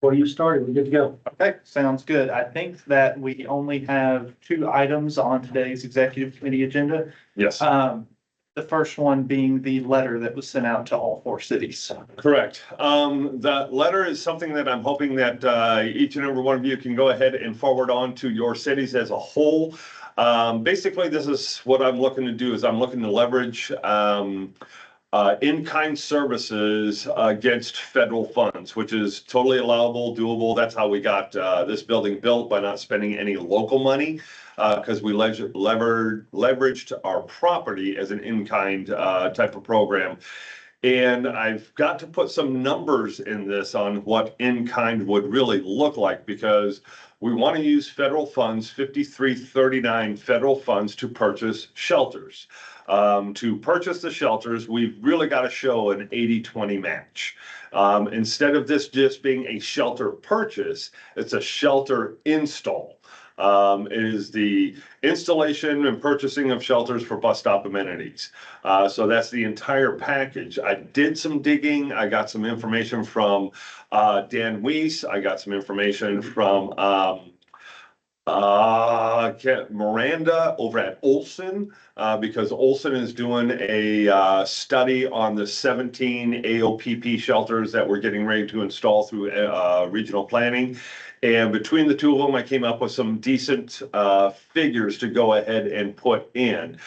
Well, you started, we're good to go. Okay, sounds good. I think that we only have 2 items on today's executive committee agenda. Yes, The first one being the letter that was sent out to all 4 cities. correct. The letter is something that I'm hoping that each and every one of you can go ahead and forward on to your cities as a whole. Basically, this is what I'm looking to do is I'm looking to leverage in-kind services against federal funds, which is totally allowable, doable. That's how we got this building built, by not spending any local money, because we leveraged our property as an in-kind type of program. And I've got to put some numbers in this on what in-kind would really look like, because we want to use federal funds, 5339 federal funds, to purchase shelters. To purchase the shelters, we've really got to show an 80-20 match. Instead of this just being a shelter purchase, it's a shelter install. It is the installation and purchasing of shelters for bus stop amenities. So that's the entire package. I did some digging. I got some information from Dan Weiss. I got some information from Miranda over at Olson, because Olson is doing a study on the 17 AOPP shelters that we're getting ready to install through regional planning. And between the two of them, I came up with some decent figures to go ahead and put in.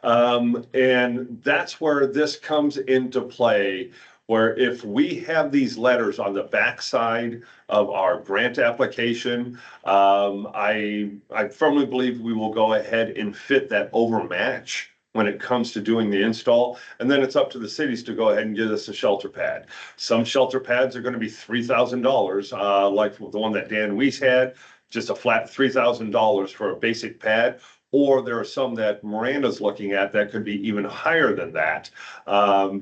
And that's where this comes into play, where if we have these letters on the backside of our grant application, I firmly believe we will go ahead and fit that overmatch when it comes to doing the install. And then it's up to the cities to go ahead and give us a shelter pad. Some shelter pads are going to be $3,000, like the one that Dan Weiss had, just a flat $3,000 for a basic pad. Or there are some that Miranda's looking at that could be even higher than that,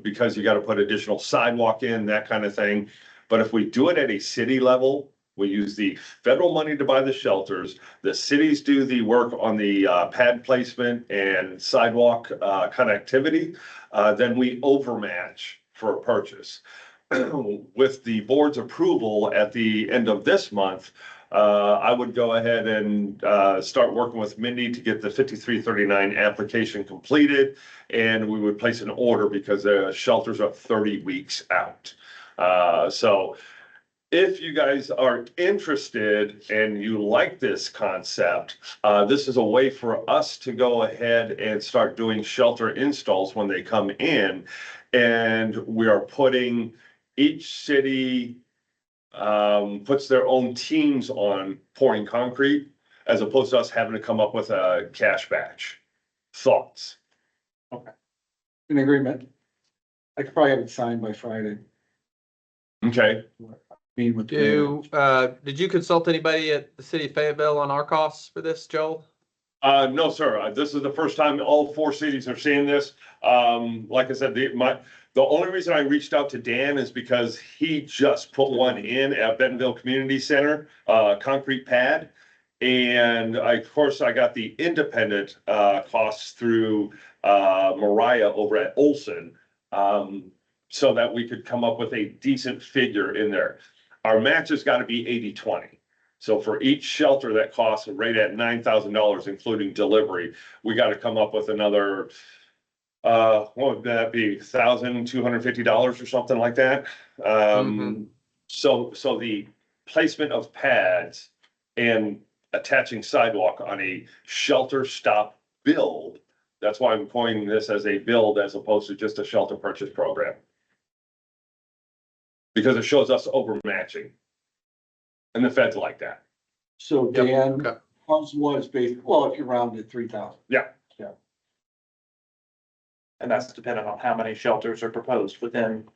because you got to put additional sidewalk in, that kind of thing. But if we do it at a city level, we use the federal money to buy the shelters. The cities do the work on the pad placement and sidewalk connectivity. Then we overmatch for a purchase. With the board's approval at the end of this month, I would go ahead and start working with Mindy to get the 5339 application completed, and we would place an order because the shelters are 30 weeks out. So if you guys are interested and you like this concept, this is a way for us to go ahead and start doing shelter installs when they come in. And we are putting each city puts their own teams on pouring concrete, as opposed to us having to come up with a cash batch. Thoughts? In agreement. I could probably have it signed by Friday. Okay. Meeting with the Did you consult anybody at the city of Fayetteville on our costs for this, Joel? No, sir. This is the first time all 4 cities are seeing this. Like I said, the only reason I reached out to Dan is because he just put one in at Bentonville Community Center, concrete pad. And of course, I got the independent costs through Mariah over at Olson, so that we could come up with a decent figure in there. Our match has got to be 80-20. So for each shelter that costs right at $9,000, including delivery, we got to come up with another, what would that be, $1,250 or something like that. So the placement of pads and attaching sidewalk on a shelter stop build, that's why I'm coining this as a build as opposed to just a shelter purchase program. Because it shows us overmatching. And the feds like that. So Yep, Dan, okay. ours was based, well, if you rounded 3,000. And that's dependent on how many shelters are proposed within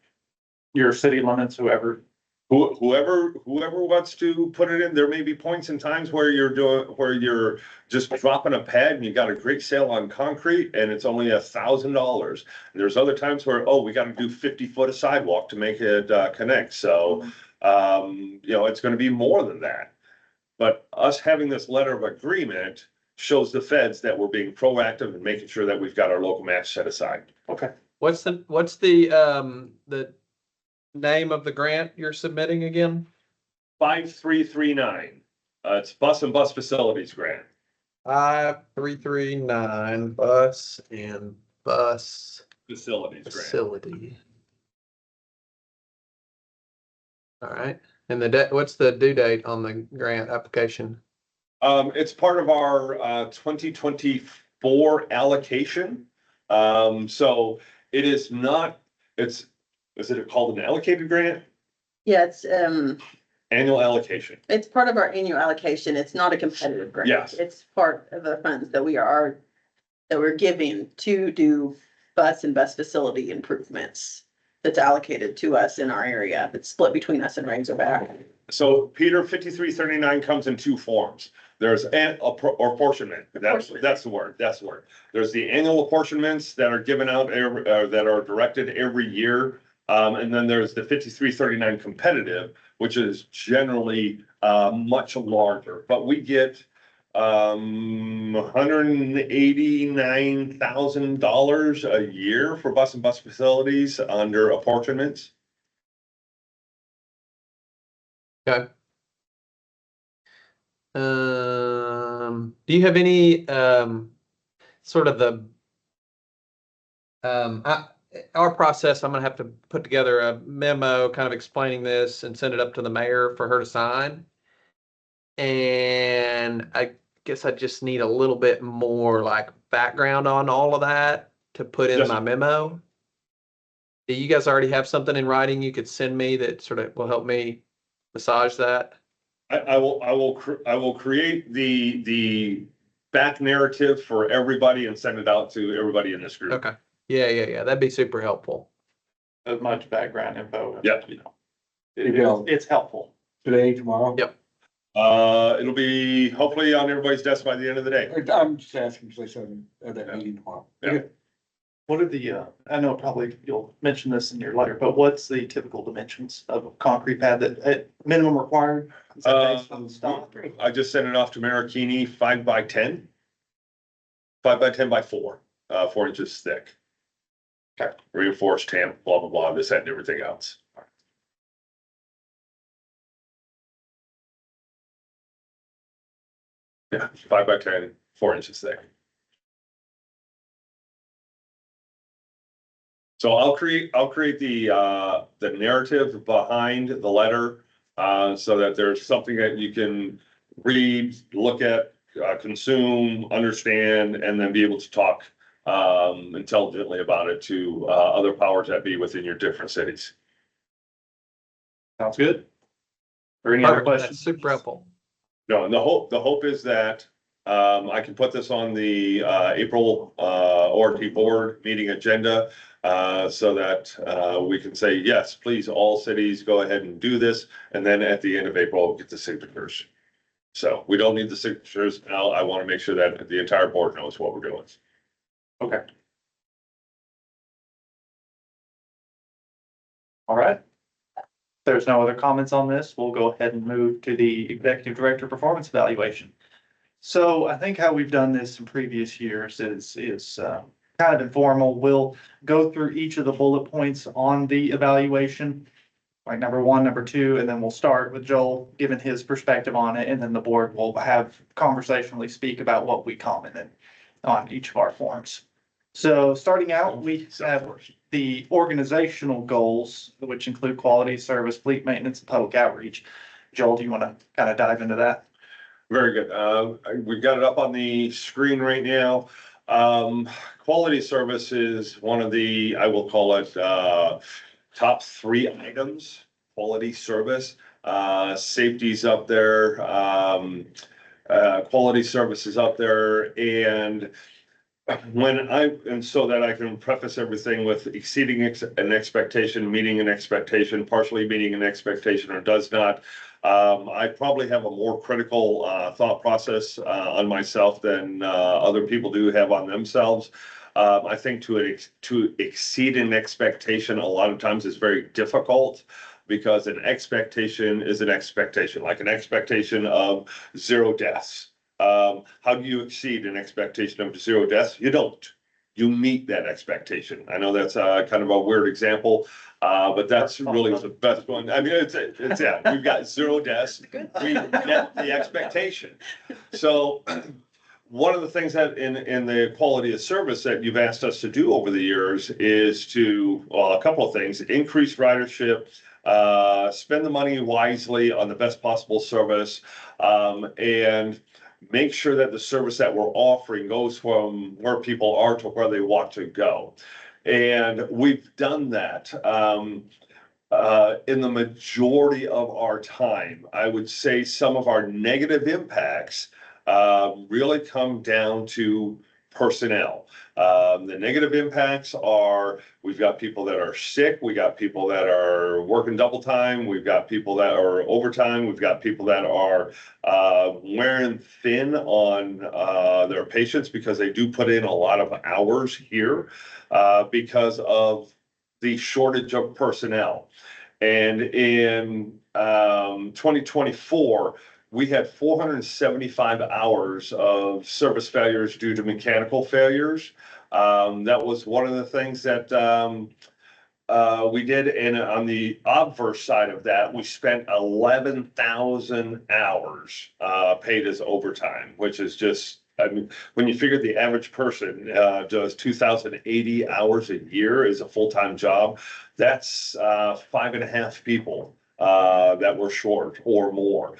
your city limits, whoever. Whoever wants to put it in, there may be points in times where you're just dropping a pad and you got a great sale on concrete and it's only $1,000. There's other times where, oh, we got to do 50 foot of sidewalk to make it connect. So, it's going to be more than that. But us having this letter of agreement shows the feds that we're being proactive and making sure that we've got our local match set aside. Okay. What's the name of the grant you're submitting again? 5339. It's bus and bus facilities grant. 5339 bus and bus Facilities grant. facility. All right, and what's the due date on the grant application? It's part of our 2024 allocation. So it is not, is it called an allocated grant? Yeah, Annual allocation. it's part of our annual allocation. It's not a competitive grant. Yes. It's part of the funds that we're giving to do bus and bus facility improvements. That's allocated to us in our area. It's split between us and Razorback. So Peter, 5339 comes in two forms. There's apportionment. That's the word. That's the word. There's the annual apportionments that are given out, that are directed every year. And then there's the 5339 competitive, which is generally much larger, but we get $189,000 a year for bus and bus facilities under apportionments. Okay. Do you have any sort of our process? I'm gonna have to put together a memo kind of explaining this and send it up to the mayor for her to sign. And I guess I just need a little bit more like background on all of that to put in Yes. my memo. Do you guys already have something in writing you could send me that sort of will help me massage that? I will create the back narrative for everybody and send it out to everybody in this group. Okay. Yeah. That'd be super helpful. As much background info. Yeah. You know, You go. it's helpful. Today, tomorrow? Yep. It'll be hopefully on everybody's desk by the end of the day. I'm just asking because I said at that meeting tomorrow. Yeah. Okay. What are I know probably you'll mention this in your letter, but what's the typical dimensions of a concrete pad that at minimum required? Is that based on stock? I just sent it off to Marikini, 5x10. 5x10 by 4, 4 inches thick. Okay. Reinforced tamp, blah, blah, blah, this, that, and everything else. Yeah, 5x10, 4 inches thick. So I'll create the narrative behind the letter, so that there's something that you can read, look at, consume, understand, and then be able to talk intelligently about it to other powers that be within your different cities. Sounds good. Or any other Perfect. That's questions? super helpful. No, and the hope is that I can put this on the April ORT board meeting agenda, so that we can say, yes, please, all cities go ahead and do this. And then at the end of April, we'll get the signatures. So we don't need the signatures now. I want to make sure that the entire board knows what we're doing. Okay. All right. If there's no other comments on this, we'll go ahead and move to the executive director performance evaluation. So I think how we've done this in previous years is kind of informal. We'll go through each of the bullet points on the evaluation, like number 1, number 2, and then we'll start with Joel giving his perspective on it, and then the board will have conversationally speak about what we commented on each of our forms. So starting out, we have the organizational goals, which include quality, service, fleet maintenance, and public outreach. Joel, do you want to kind of dive into that? Very good. We've got it up on the screen right now. Quality service is one of the, I will call it, top 3 items. Quality service, safety's up there, quality service is up there, and so that I can preface everything with exceeding an expectation, meeting an expectation, partially meeting an expectation, or does not. I probably have a more critical thought process on myself than other people do have on themselves. I think to exceed an expectation a lot of times is very difficult, because an expectation is an expectation, like an expectation of 0 deaths. How do you exceed an expectation of 0 deaths? You don't. You meet that expectation. I know that's kind of a weird example. But that's really the best one. I mean, yeah, we've got 0 deaths. We met the expectation. So one of the things that in the quality of service that you've asked us to do over the years is to, well, a couple of things, increase ridership, spend the money wisely on the best possible service, and make sure that the service that we're offering goes from where people are to where they want to go. And we've done that. In the majority of our time, I would say some of our negative impacts really come down to personnel. The negative impacts are, we've got people that are sick, we got people that are working double time, we've got people that are overtime, we've got people that are wearing thin on their patients because they do put in a lot of hours here because of the shortage of personnel. And in 2024, we had 475 hours of service failures due to mechanical failures. That was one of the things that we did. And on the obverse side of that, we spent 11,000 hours paid as overtime, which is just, I mean, when you figure the average person does 2,080 hours a year as a full-time job, that's 5.5 people that were short or more.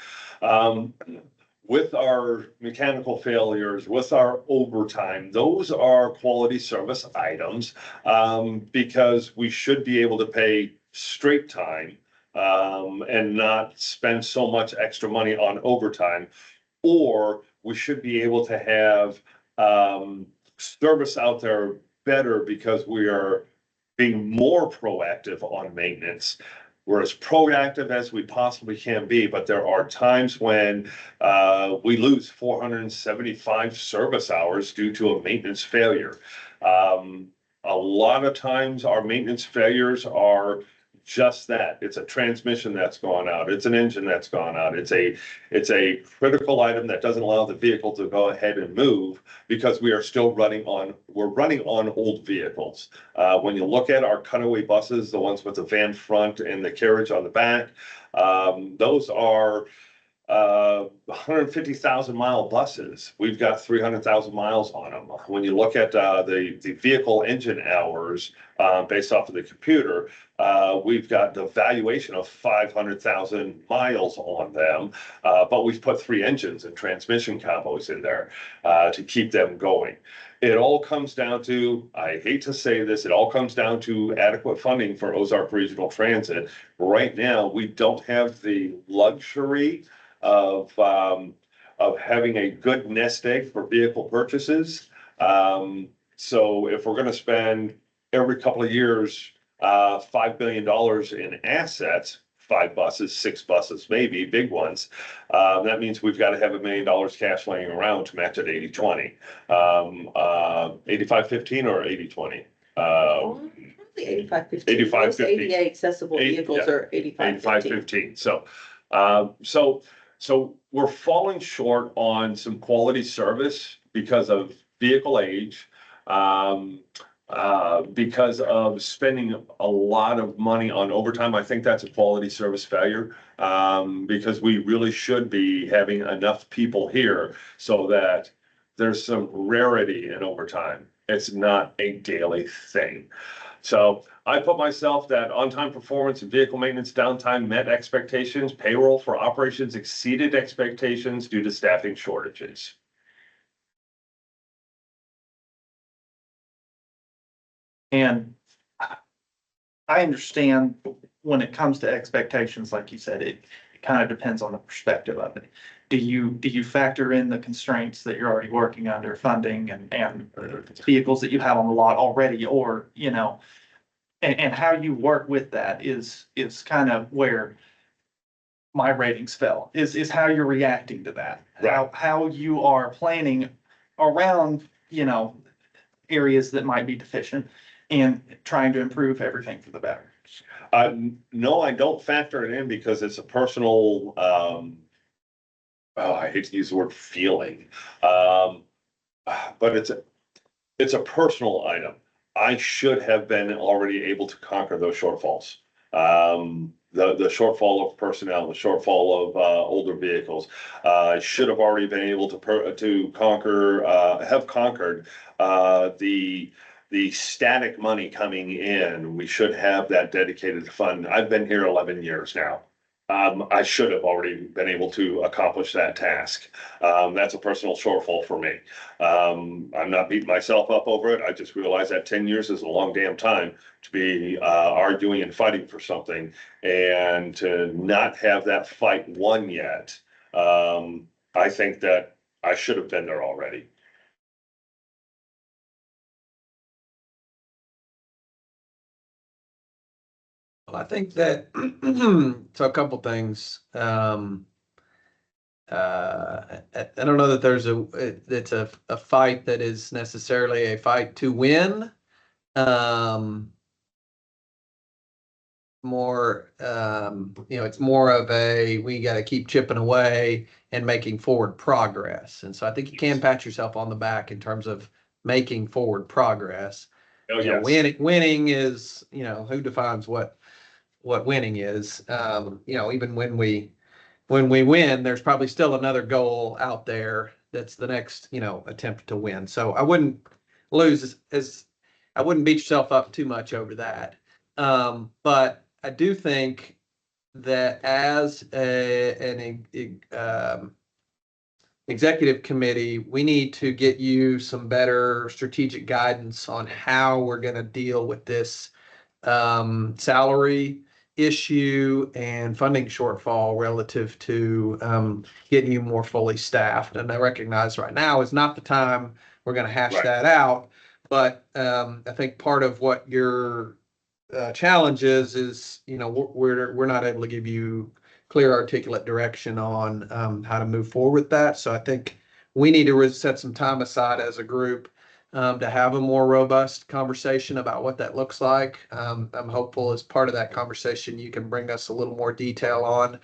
With our mechanical failures, with our overtime, those are quality service items because we should be able to pay straight time and not spend so much extra money on overtime, or we should be able to have service out there better because we are being more proactive on maintenance. We're as proactive as we possibly can be, but there are times when we lose 475 service hours due to a maintenance failure. A lot of times our maintenance failures are just that. It's a transmission that's gone out. It's an engine that's gone out. It's a critical item that doesn't allow the vehicle to go ahead and move because we are still running on old vehicles. When you look at our cutaway buses, the ones with the van front and the carriage on the back, those are 150,000 mile buses. We've got 300,000 miles on them. When you look at the vehicle engine hours based off of the computer, we've got the valuation of 500,000 miles on them, but we've put 3 engines and transmission combos in there to keep them going. It all comes down to, I hate to say this, it all comes down to adequate funding for Ozark Regional Transit. Right now, we don't have the luxury of having a good nest egg for vehicle purchases. So if we're going to spend every couple of years $5 billion in assets, 5 buses, 6 buses, maybe big ones, that means we've got to have $1 million cash laying around to match at 80-20, 85-15 or 80-20. 85-15. 85-15. Most ADA accessible vehicles are 85-15. So we're falling short on some quality service because of vehicle age, because of spending a lot of money on overtime. I think that's a quality service failure because we really should be having enough people here so that there's some rarity in overtime. It's not a daily thing. So I put myself that on-time performance and vehicle maintenance downtime met expectations. Payroll for operations exceeded expectations due to staffing shortages. And I understand when it comes to expectations, like you said, it kind of depends on the perspective of it. Do you factor in the constraints that you're already working under, funding and vehicles that you have on the lot already, or, you know, and how you work with that is kind of where my ratings fell, is how you're reacting to that. How you are planning around, you know, areas that might be deficient and trying to improve everything for the better. No, I don't factor it in because it's a personal, I hate to use the word feeling, but it's a personal item. I should have been already able to conquer those shortfalls. The shortfall of personnel, the shortfall of older vehicles. I should have already been able to conquer, have conquered the static money coming in. We should have that dedicated fund. I've been here 11 years now. I should have already been able to accomplish that task. That's a personal shortfall for me. I'm not beating myself up over it. I just realized that 10 years is a long damn time to be arguing and fighting for something, and to not have that fight won yet. I think that I should have been there already. Well, I think that, so a couple things. I don't know that it's a fight that is necessarily a fight to win. It's more of a, we got to keep chipping away and making forward progress. And so I think you can pat yourself on the back in terms of making forward progress. Oh, You know, yes. winning is, who defines what winning is. Even when we win, there's probably still another goal out there that's the next, attempt to win. So I wouldn't lose as I wouldn't beat yourself up too much over that. But I do think that as an executive committee, we need to get you some better strategic guidance on how we're going to deal with this salary issue and funding shortfall relative to getting you more fully staffed. And I recognize right now is not the time we're going to hash Right. that out. But I think part of what your challenge is, we're not able to give you clear, articulate direction on how to move forward with that. So I think we need to set some time aside as a group to have a more robust conversation about what that looks like. I'm hopeful as part of that conversation, you can bring us a little more detail on,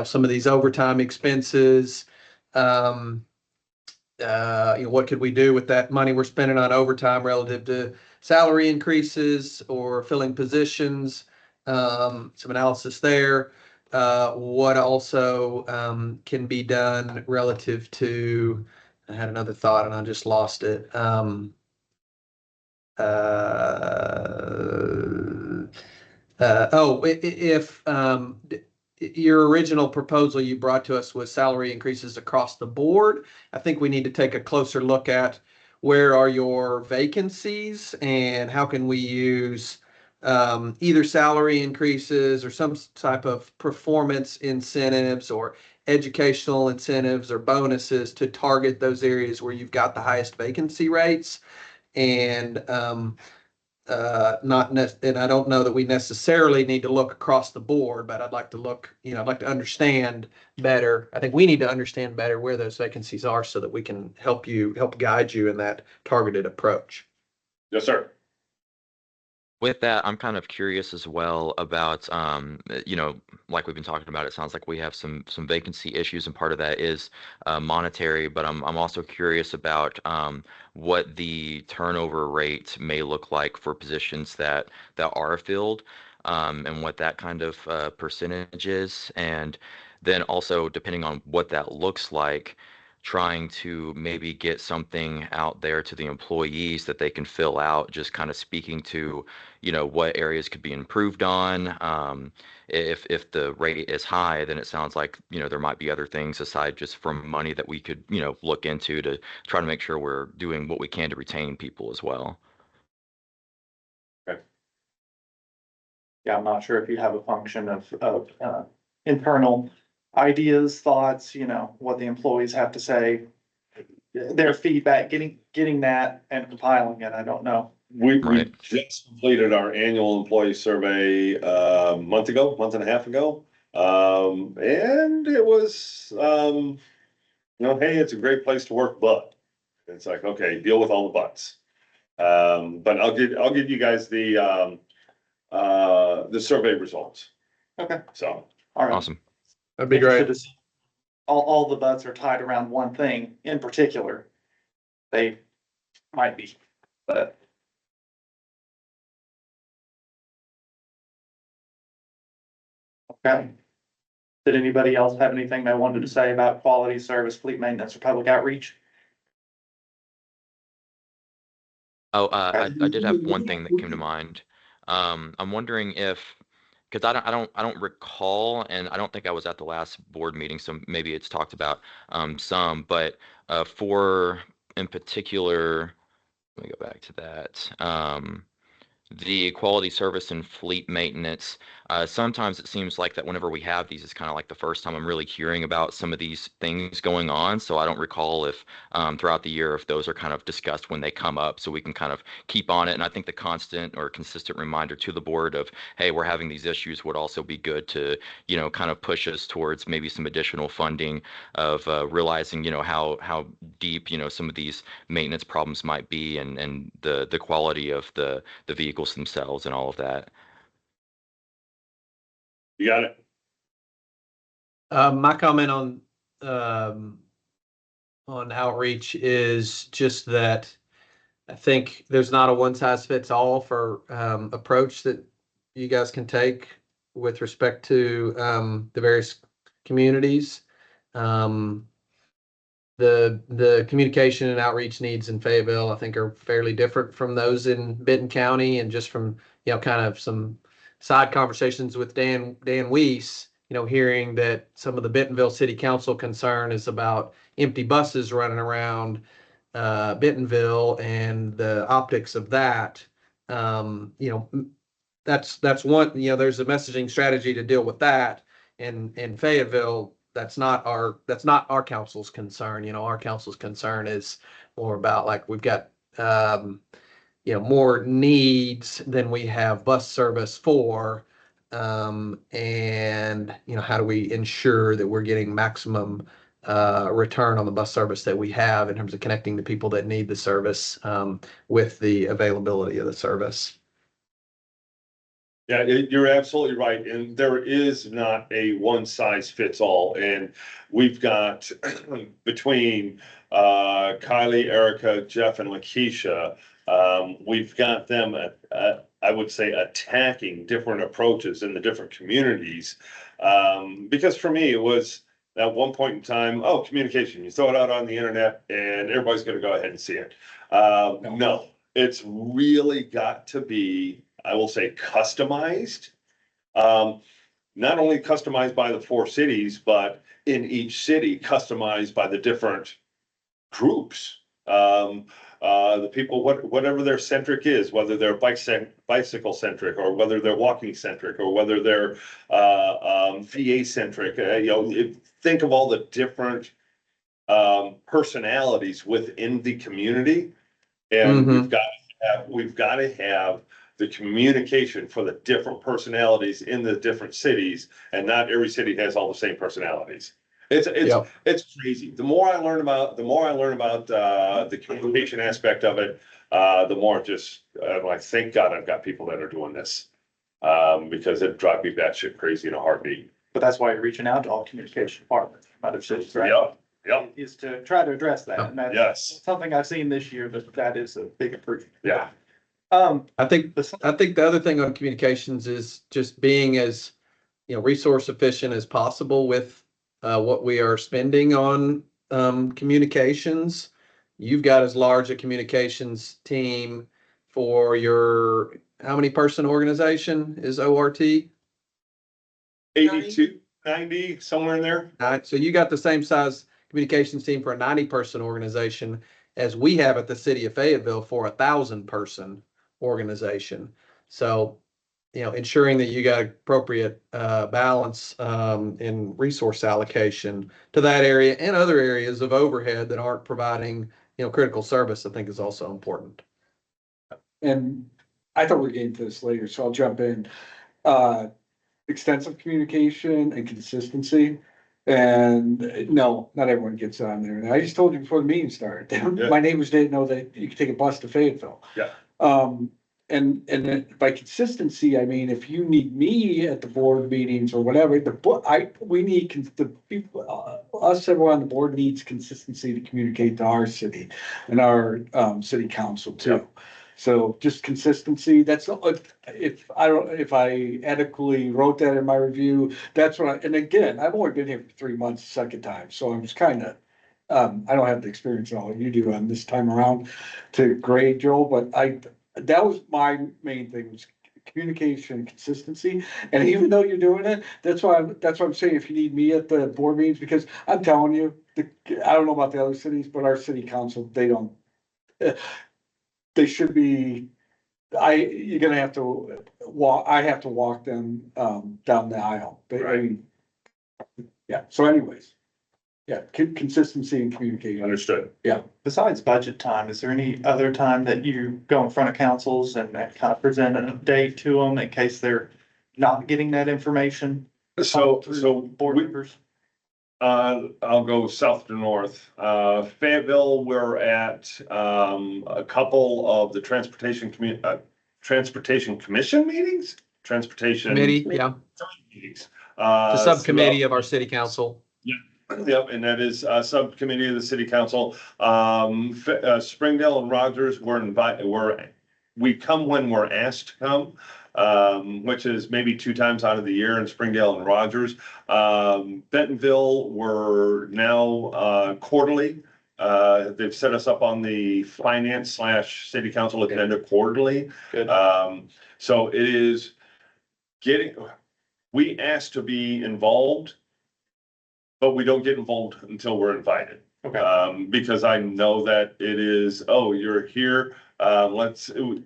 some of these overtime expenses. What could we do with that money we're spending on overtime relative to salary increases or filling positions? Some analysis there. What also can be done relative to, I had another thought and I just lost it. If your original proposal you brought to us was salary increases across the board, I think we need to take a closer look at where are your vacancies and how can we use either salary increases or some type of performance incentives or educational incentives or bonuses to target those areas where you've got the highest vacancy rates. And and I don't know that we necessarily need to look across the board, but I'd like to look, I'd like to understand better. I think we need to understand better where those vacancies are so that we can help guide you in that targeted approach. Yes, sir. With that, I'm kind of curious as well about, like we've been talking about, it sounds like we have some vacancy issues, and part of that is monetary. But I'm also curious about what the turnover rate may look like for positions that are filled, and what that kind of percentage is, and then also depending on what that looks like, trying to maybe get something out there to the employees that they can fill out, just kind of speaking to what areas could be improved on. If the rate is high, then it sounds like there might be other things aside just from money that we could look into to try to make sure we're doing what we can to retain people as well. Yeah, I'm not sure if you have a function of internal ideas, thoughts, what the employees have to say, their feedback, getting that and compiling it. I don't know. We Right. just completed our annual employee survey month and a half ago. And it was, hey, it's a great place to work, but it's like, okay, deal with all the buts. But I'll give you guys the survey results. Okay. So, All right. Awesome. That'd be great. Interested to see. All the butts are tied around one thing in particular. They might be, but Okay. Did anybody else have anything they wanted to say about quality service, fleet maintenance, or public outreach? Oh, I did have one thing that came to mind. I'm wondering if, because I don't recall, and I don't think I was at the last board meeting, so maybe it's talked about some, but for in particular, let me go back to that. The quality service and fleet maintenance. Sometimes it seems like that whenever we have these, it's kind of like the first time I'm really hearing about some of these things going on. So I don't recall if throughout the year, if those are kind of discussed when they come up, so we can kind of keep on it. And I think the constant or consistent reminder to the board of, hey, we're having these issues would also be good to, kind of push us towards maybe some additional funding of realizing, how deep, some of these maintenance problems might be and the quality of the vehicles themselves and all of that. You got it? My comment on outreach is just that I think there's not a one size fits all for approach that you guys can take with respect to the various communities. The communication and outreach needs in Fayetteville, I think, are fairly different from those in Benton County, and just from kind of some side conversations with Dan Weiss, hearing that some of the Bentonville City Council concern is about empty buses running around Bentonville and the optics of that. That's one. There's a messaging strategy to deal with that, and in Fayetteville, that's not our council's concern. Our council's concern is more about, like, we've got more needs than we have bus service for, and how do we ensure that we're getting maximum return on the bus service that we have in terms of connecting the people that need the service with the availability of the service. Yeah, you're absolutely right. And there is not a one size fits all. And we've got between Kylie, Erica, Jeff, and Lakeisha, we've got them, I would say, attacking different approaches in the different communities. Because for me, it was at one point in time, oh, communication, you throw it out on the internet and everybody's going to go ahead and see it. No, it's really got to be, I will say, customized. Not only customized by the four cities, but in each city, customized by the different groups. The people, whatever their centric is, whether they're bicycle centric, or whether they're walking centric, or whether they're VA centric. Think of all the different personalities within the community, and we've got to have the communication for the different personalities in the different cities, and not every city has all the same personalities. It's crazy. The more I learn about the communication aspect of it, the more just like, thank God I've got people that are doing this, because it drives me batshit crazy in a heartbeat. But that's why you're reaching out to all communication departments from other cities, right? Yep. Is to try to address that. And that's Yes. something I've seen this year, but that is a big improvement. Yeah. I think the other thing on communications is just being as resource efficient as possible with what we are spending on communications. You've got as large a communications team for your, how many person organization is ORT? 82, 90, somewhere in there. All right, so you got the same size communications team for a 90-person organization as we have at the city of Fayetteville for a 1,000-person organization. So, ensuring that you got appropriate balance in resource allocation to that area and other areas of overhead that aren't providing, critical service, I think, is also important. And I thought we were getting to this later, so I'll jump in. Extensive communication and consistency. And no, not everyone gets on there. And I just told you before the meeting started, my neighbors didn't know that you could take a bus to Fayetteville. Yeah. And then by consistency, I mean, if you need me at the board meetings or whatever, we need the people, us, everyone on the board needs consistency to communicate to our city and our city council too. So just consistency, that's, if I adequately wrote that in my review, that's what and again, I've only been here for 3 months, the second time, so I'm just kind of, I don't have the experience all you do on this time around to grade, Joel, but that was my main thing, was communication, consistency. And even though you're doing it, that's why I'm saying, if you need me at the board meetings, because I'm telling you, I don't know about the other cities, but our city council, they don't, they should be, you're gonna have to I have to walk them, down the aisle. But I mean, yeah, so anyways, yeah, consistency and communication. Understood. Besides budget time, is there any other time that you go in front of councils and kind of present an update to them in case they're not getting that information? So, Board members? I'll go south to north. Fayetteville, we're at, a couple of the transportation commission meetings? Transportation. Committee, yeah, Meetings. the subcommittee of our city council. Yep, and that is a subcommittee of the city council. Springdale and Rogers were invited, we come when we're asked to come, which is maybe 2 times out of the year in Springdale and Rogers. Bentonville, we're now, quarterly. They've set us up on the finance / city council agenda quarterly. Good. So it is we ask to be involved, but we don't get involved until we're invited. Okay. Because I know that it is, oh, you're here,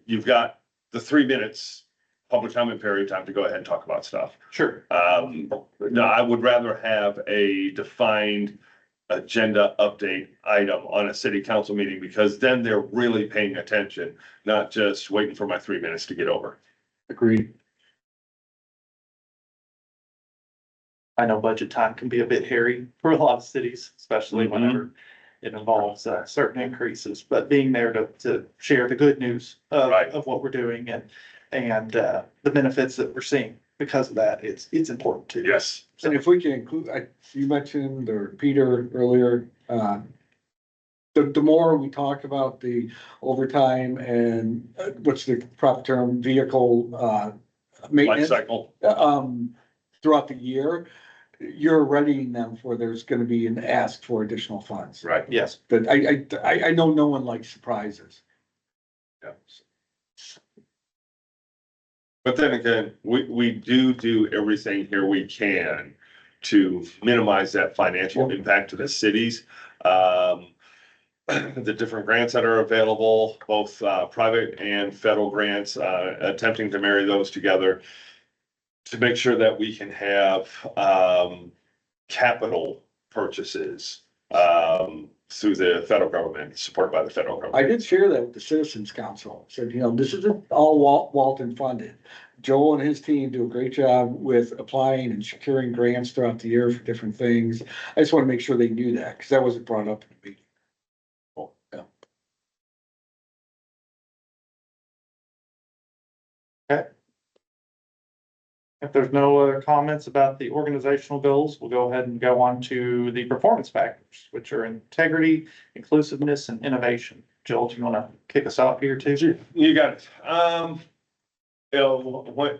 you've got the 3 minutes public comment period time to go ahead and talk about stuff. Sure. No, I would rather have a defined agenda update item on a city council meeting, because then they're really paying attention, not just waiting for my 3 minutes to get over. Agreed. I know budget time can be a bit hairy for a lot of cities, especially whenever it involves certain increases, but being there to share the good news Right. of what we're doing and the benefits that we're seeing because of that, it's important too. Yes. And if we can include, you mentioned, or Peter earlier, the more we talk about the overtime and what's the proper term, vehicle, Life maintenance, cycle. throughout the year, you're readying them for there's gonna be an ask for additional funds. Right. Yes. But I know no one likes surprises. Yeah. But then again, we do everything here we can to minimize that financial impact to the cities. The different grants that are available, both private and federal grants, attempting to marry those together to make sure that we can have capital purchases through the federal government, supported by the federal I government. did share that with the Citizens Council, said, this isn't all Walton funded. Joel and his team do a great job with applying and securing grants throughout the year for different things. I just want to make sure they knew that, because that wasn't brought up in the meeting. Oh, yeah. If there's no other comments about the organizational goals, we'll go ahead and go on to the performance factors, which are integrity, inclusiveness, and innovation. Joel, do you want to kick us off here too? You got it.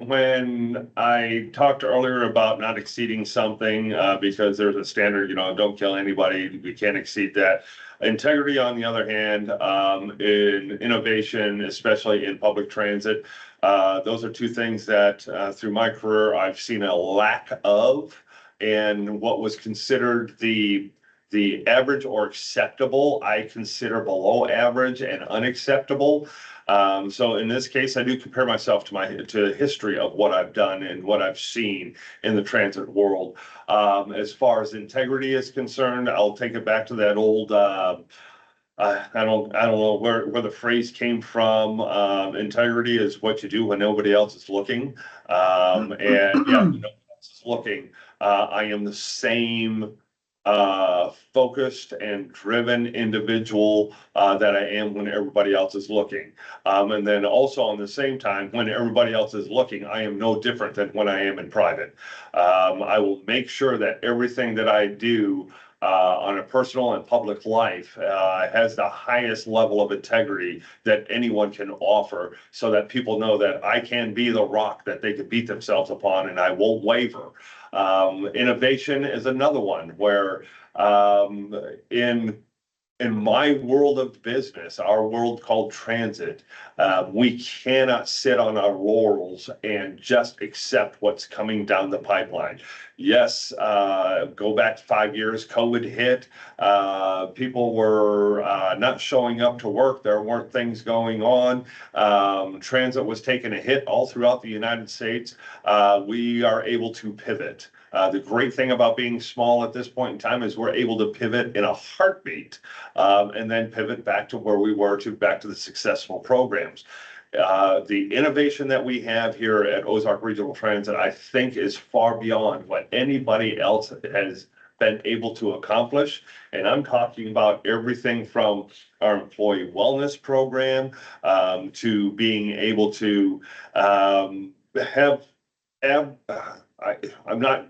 When I talked earlier about not exceeding something, because there's a standard, don't kill anybody, we can't exceed that. Integrity, on the other hand, in innovation, especially in public transit, those are 2 things that, through my career, I've seen a lack of. And what was considered the average or acceptable, I consider below average and unacceptable. So in this case, I do compare myself to the history of what I've done and what I've seen in the transit world. As far as integrity is concerned, I'll take it back to that old, I don't know where the phrase came from. Integrity is what you do when nobody else is looking. And yeah, when nobody else is looking, I am the same focused and driven individual that I am when everybody else is looking. And then also on the same time, when everybody else is looking, I am no different than when I am in private. I will make sure that everything that I do on a personal and public life, has the highest level of integrity that anyone can offer, so that people know that I can be the rock that they could beat themselves upon and I won't waver. Innovation is another one where, in my world of business, our world called transit, we cannot sit on our laurels and just accept what's coming down the pipeline. Yes, go back 5 years, COVID hit. People were not showing up to work. There weren't things going on. Transit was taking a hit all throughout the United States. We are able to pivot. The great thing about being small at this point in time is we're able to pivot in a heartbeat, and then pivot back to where we were, back to the successful programs. The innovation that we have here at Ozark Regional Transit, I think, is far beyond what anybody else has been able to accomplish. And I'm talking about everything from our employee wellness program, to being able to I'm not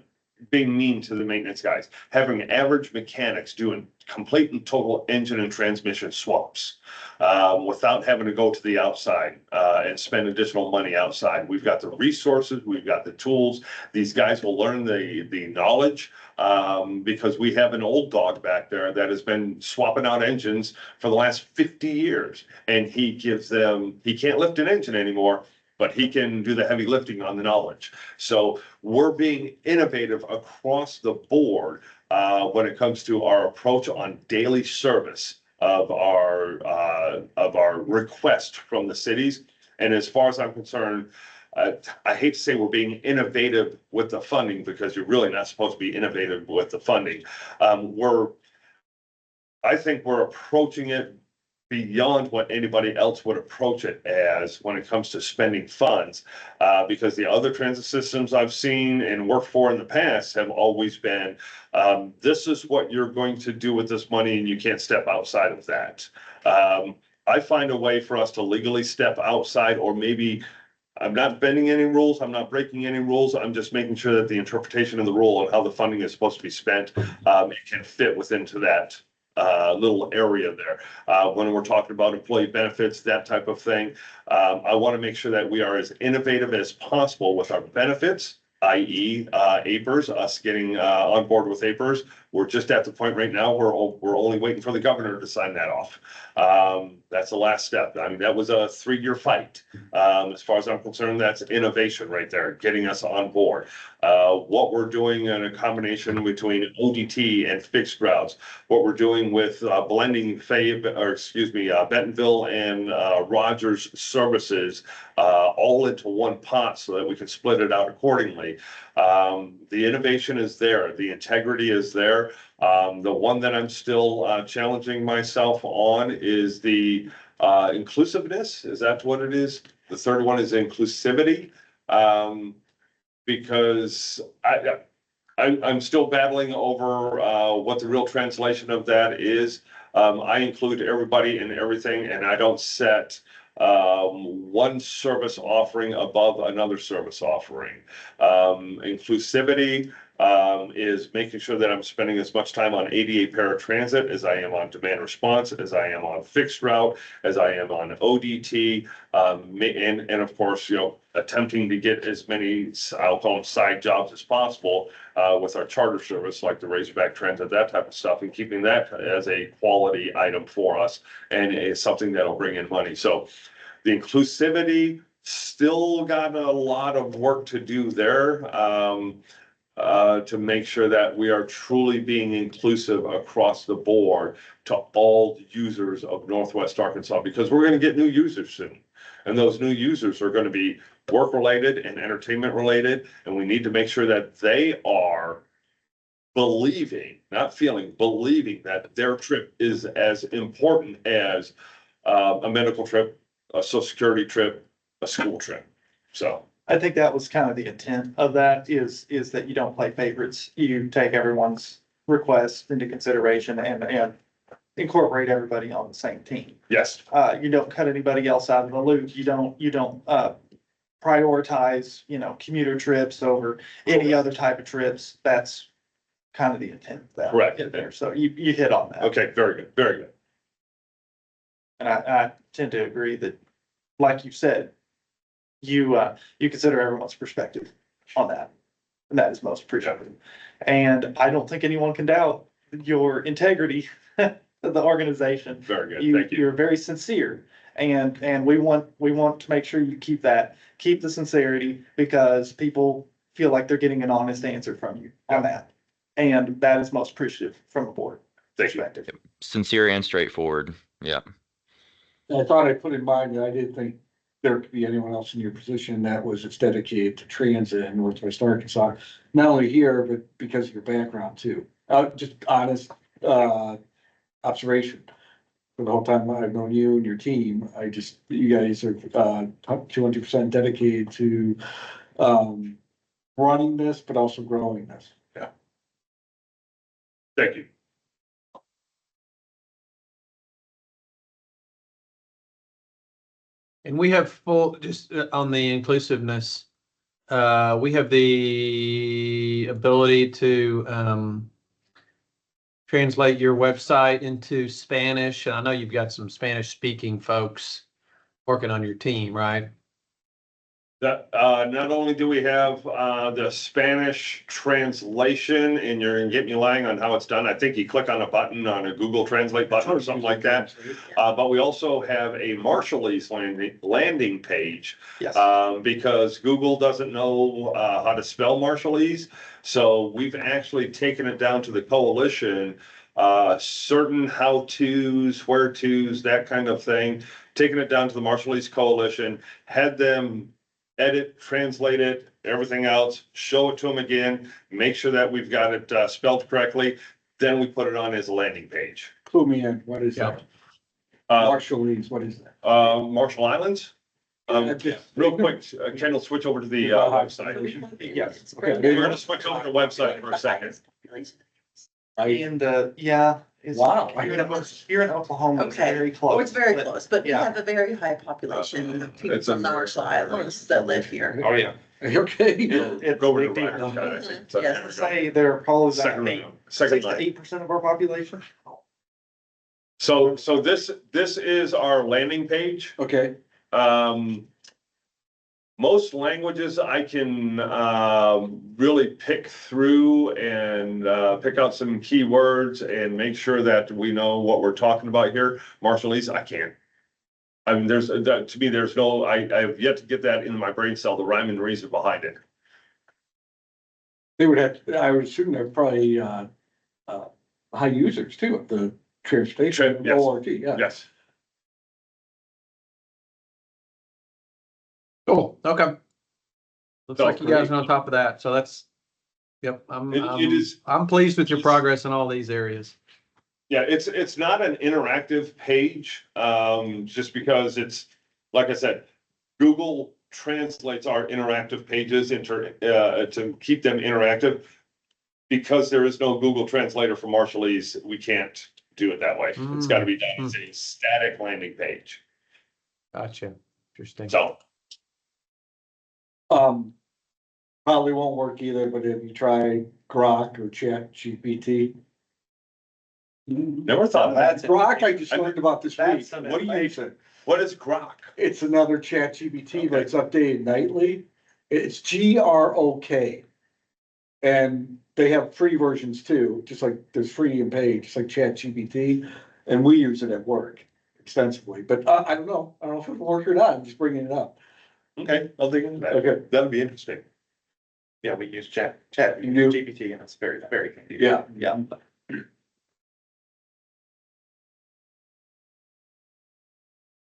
being mean to the maintenance guys, having average mechanics doing complete and total engine and transmission swaps, without having to go to the outside, and spend additional money outside. We've got the resources, we've got the tools. These guys will learn the knowledge, because we have an old dog back there that has been swapping out engines for the last 50 years. And he can't lift an engine anymore, but he can do the heavy lifting on the knowledge. So we're being innovative across the board, when it comes to our approach on daily service of our request from the cities. And as far as I'm concerned, I hate to say we're being innovative with the funding, because you're really not supposed to be innovative with the funding. I think we're approaching it beyond what anybody else would approach it as when it comes to spending funds. Because the other transit systems I've seen and worked for in the past have always been, this is what you're going to do with this money and you can't step outside of that. I find a way for us to legally step outside, or maybe I'm not bending any rules, I'm not breaking any rules, I'm just making sure that the interpretation of the rule and how the funding is supposed to be spent, it can fit within to that little area there. When we're talking about employee benefits, that type of thing, I want to make sure that we are as innovative as possible with our benefits, i.e. APRS, us getting on board with APRS. We're just at the point right now where we're only waiting for the governor to sign that off. That's the last step. I mean, that was a 3-year fight. As far as I'm concerned, that's innovation right there, getting us on board. What we're doing in a combination between ODT and fixed routes, what we're doing with blending Bentonville and Rogers services all into one pot so that we can split it out accordingly. The innovation is there, the integrity is there. The one that I'm still challenging myself on is the inclusiveness. Is that what it is? The third one is inclusivity. Because I'm still battling over what the real translation of that is. I include everybody in everything, and I don't set one service offering above another service offering. Inclusivity is making sure that I'm spending as much time on ADA paratransit as I am on demand response, as I am on fixed route, as I am on ODT, and of course, attempting to get as many, I'll call them side jobs as possible, with our charter service, like the Razorback Transit, that type of stuff, and keeping that as a quality item for us, and it's something that'll bring in money. So the inclusivity still got a lot of work to do there. To make sure that we are truly being inclusive across the board to all users of Northwest Arkansas, because we're going to get new users soon. And those new users are going to be work related and entertainment related. And we need to make sure that they are believing, not feeling, believing that their trip is as important as a medical trip, a social security trip, a school trip. So I think that was kind of the intent of that, is that you don't play favorites. You take everyone's requests into consideration and incorporate everybody on the same team. yes, You don't cut anybody else out of the loop. You don't prioritize, commuter trips over any other type of trips. That's kind of the intent of that. Correct. There, so you hit on that. Okay, very good, very good. And I tend to agree that, like you said, you consider everyone's perspective on that. And that is most appreciated. And I don't think anyone can doubt your integrity of the organization. Very good, thank you. You're very sincere. And we want to make sure you keep the sincerity, because people feel like they're getting an honest answer from you on that. And that is most appreciative from a board Thank you. perspective. Sincere and straightforward. Yeah. I thought I put in mind that I didn't think there could be anyone else in your position that was as dedicated to transit in Northwest Arkansas. Not only here, but because of your background too. Just honest, observation. For the whole time I've known you and your team, you guys are, 200% dedicated to, running this, but also growing this. Thank you. And we have full, just on the inclusiveness, we have the ability to translate your website into Spanish. I know you've got some Spanish speaking folks working on your team, right? That, not only do we have, the Spanish translation, and you're gonna get me lying on how it's done. I think you click on a button on a Google Translate button or something like that. But we also have a Marshallese landing page. Yes. Because Google doesn't know, how to spell Marshallese. So we've actually taken it down to the coalition, certain how-tos, where-tos, that kind of thing. Taken it down to the Marshallese Coalition, had them edit, translate it, everything else, show it to them again, make sure that we've got it, spelled correctly. Then we put it on as a landing page. Clue me in, what is that? Marshallese, what is that? Marshall Islands. Real quick, Ken will switch over to the, website. Yes. We're gonna switch over to the website for a second. And, yeah. it's- Wow. Here in Oklahoma, it's Okay. very close. Oh, it's very close, but we Yeah. have a very high population of people It's a- from the Marshall Islands that live here. Oh, yeah. Okay. It's Go over to big deal. Ryan. Mhm. I would say they're probably Second about round, second line. 8% of our population. So this is our landing page. Okay, Most languages I can, really pick through and, pick out some keywords and make sure that we know what we're talking about here. Marshallese, I can't. I mean, to me, there's no, I've yet to get that in my brain cell, the rhyme and reason behind it. they would have, I would assume they're probably, high users too of the transportation, Yes. ORT, yeah. Yes. Cool, okay. Looks So, like you guys great. are on top of that, so that's, yep, It is- I'm pleased with your progress in all these areas. Yeah, it's not an interactive page, just because it's, like I said, Google translates our interactive pages to keep them interactive. Because there is no Google translator for Marshallese, we can't do it that way. It's gotta be done as a static landing page. Gotcha, interesting. So, Probably won't work either, but if you try Grok or Chat GPT. never thought of that. Grok, I just learned about this week. That's an What do you innovation. think? What is Grok? It's another Chat GPT, but it's updated nightly. It's GROK. And they have free versions too, just like there's free and paid, just like Chat GPT. And we use it at work extensively, but I don't know. I don't know if it'll work or not. I'm just bringing it up. Okay, I'll dig into that. Okay, That'll be interesting. Yeah, we use chat You do? GPT, and it's very, very convenient. yeah. Yeah.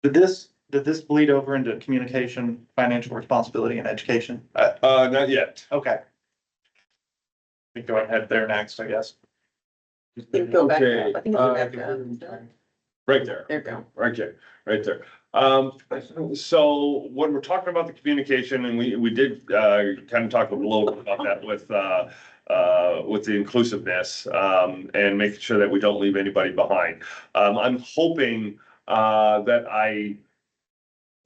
Did this bleed over into communication, financial responsibility, and education? Not yet. Okay. We go ahead there next, I guess. Go back Okay, up. I think it's back up. Right there. There you go. Right there. So when we're talking about the communication, and we did, kind of talk a little bit about that with the inclusiveness, and making sure that we don't leave anybody behind. I'm hoping, that I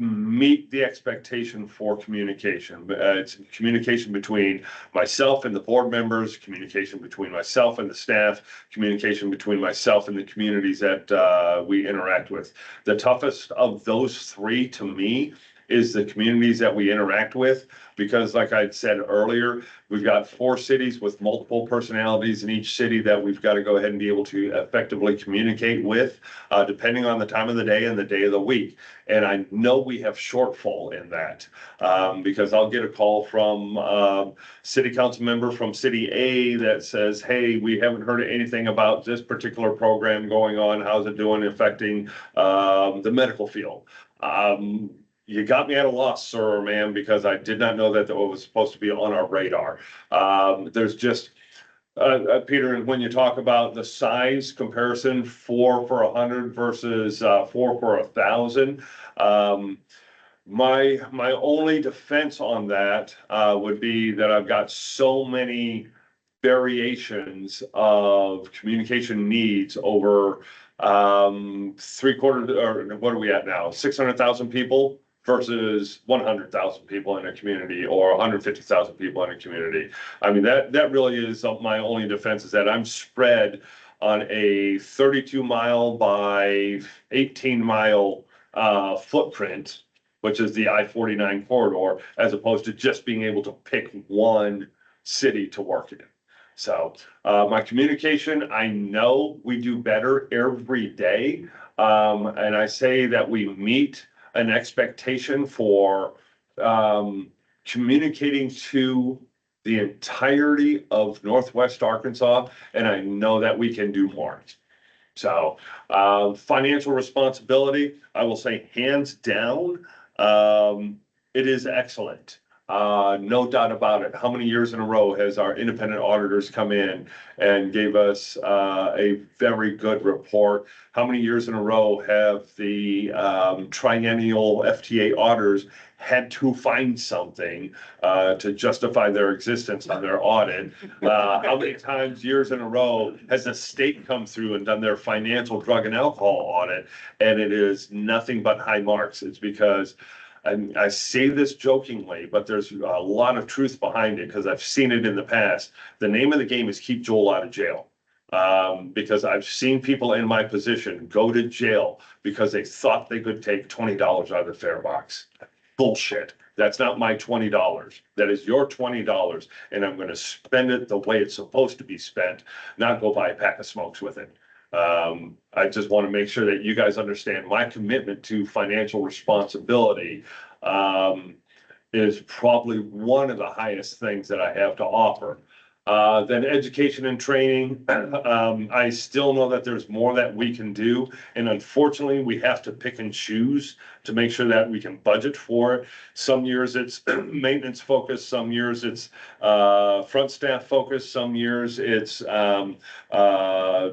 meet the expectation for communication. It's communication between myself and the board members, communication between myself and the staff, communication between myself and the communities that we interact with. The toughest of those three to me is the communities that we interact with, because like I said earlier, we've got 4 cities with multiple personalities in each city that we've got to go ahead and be able to effectively communicate with, depending on the time of the day and the day of the week. And I know we have shortfall in that, because I'll get a call from city council member from city A that says, hey, we haven't heard anything about this particular program going on. How's it doing affecting the medical field? You got me at a loss, sir or ma'am, because I did not know that that was supposed to be on our radar. There's just, Peter, when you talk about the size comparison, 4 for 100 versus 4 for 1,000, my only defense on that would be that I've got so many variations of communication needs over 3/4, or what are we at now? 600,000 people versus 100,000 people in a community, or 150,000 people in a community. I mean, that really is my only defense, is that I'm spread on a 32-mile by 18-mile footprint, which is the I-49 corridor, as opposed to just being able to pick one city to work in. So my communication, I know we do better every day. And I say that we meet an expectation for communicating to the entirety of Northwest Arkansas, and I know that we can do more. So financial responsibility, I will say hands down, it is excellent. No doubt about it. How many years in a row has our independent auditors come in and gave us a very good report? How many years in a row have the triennial FTA auditors had to find something to justify their existence on their audit? How many times, years in a row, has the state come through and done their financial, drug, and alcohol audit, and it is nothing but high marks? It's because, and I say this jokingly, but there's a lot of truth behind it, because I've seen it in the past. The name of the game is keep Joel out of jail. Because I've seen people in my position go to jail because they thought they could take $20 out of the fare box. Bullshit. That's not my $20. That is your $20, and I'm gonna spend it the way it's supposed to be spent, not go buy a pack of smokes with it. I just want to make sure that you guys understand my commitment to financial responsibility is probably one of the highest things that I have to offer. Then education and training, I still know that there's more that we can do, and unfortunately, we have to pick and choose to make sure that we can budget for it. Some years it's maintenance focused, some years it's front staff focused, some years it's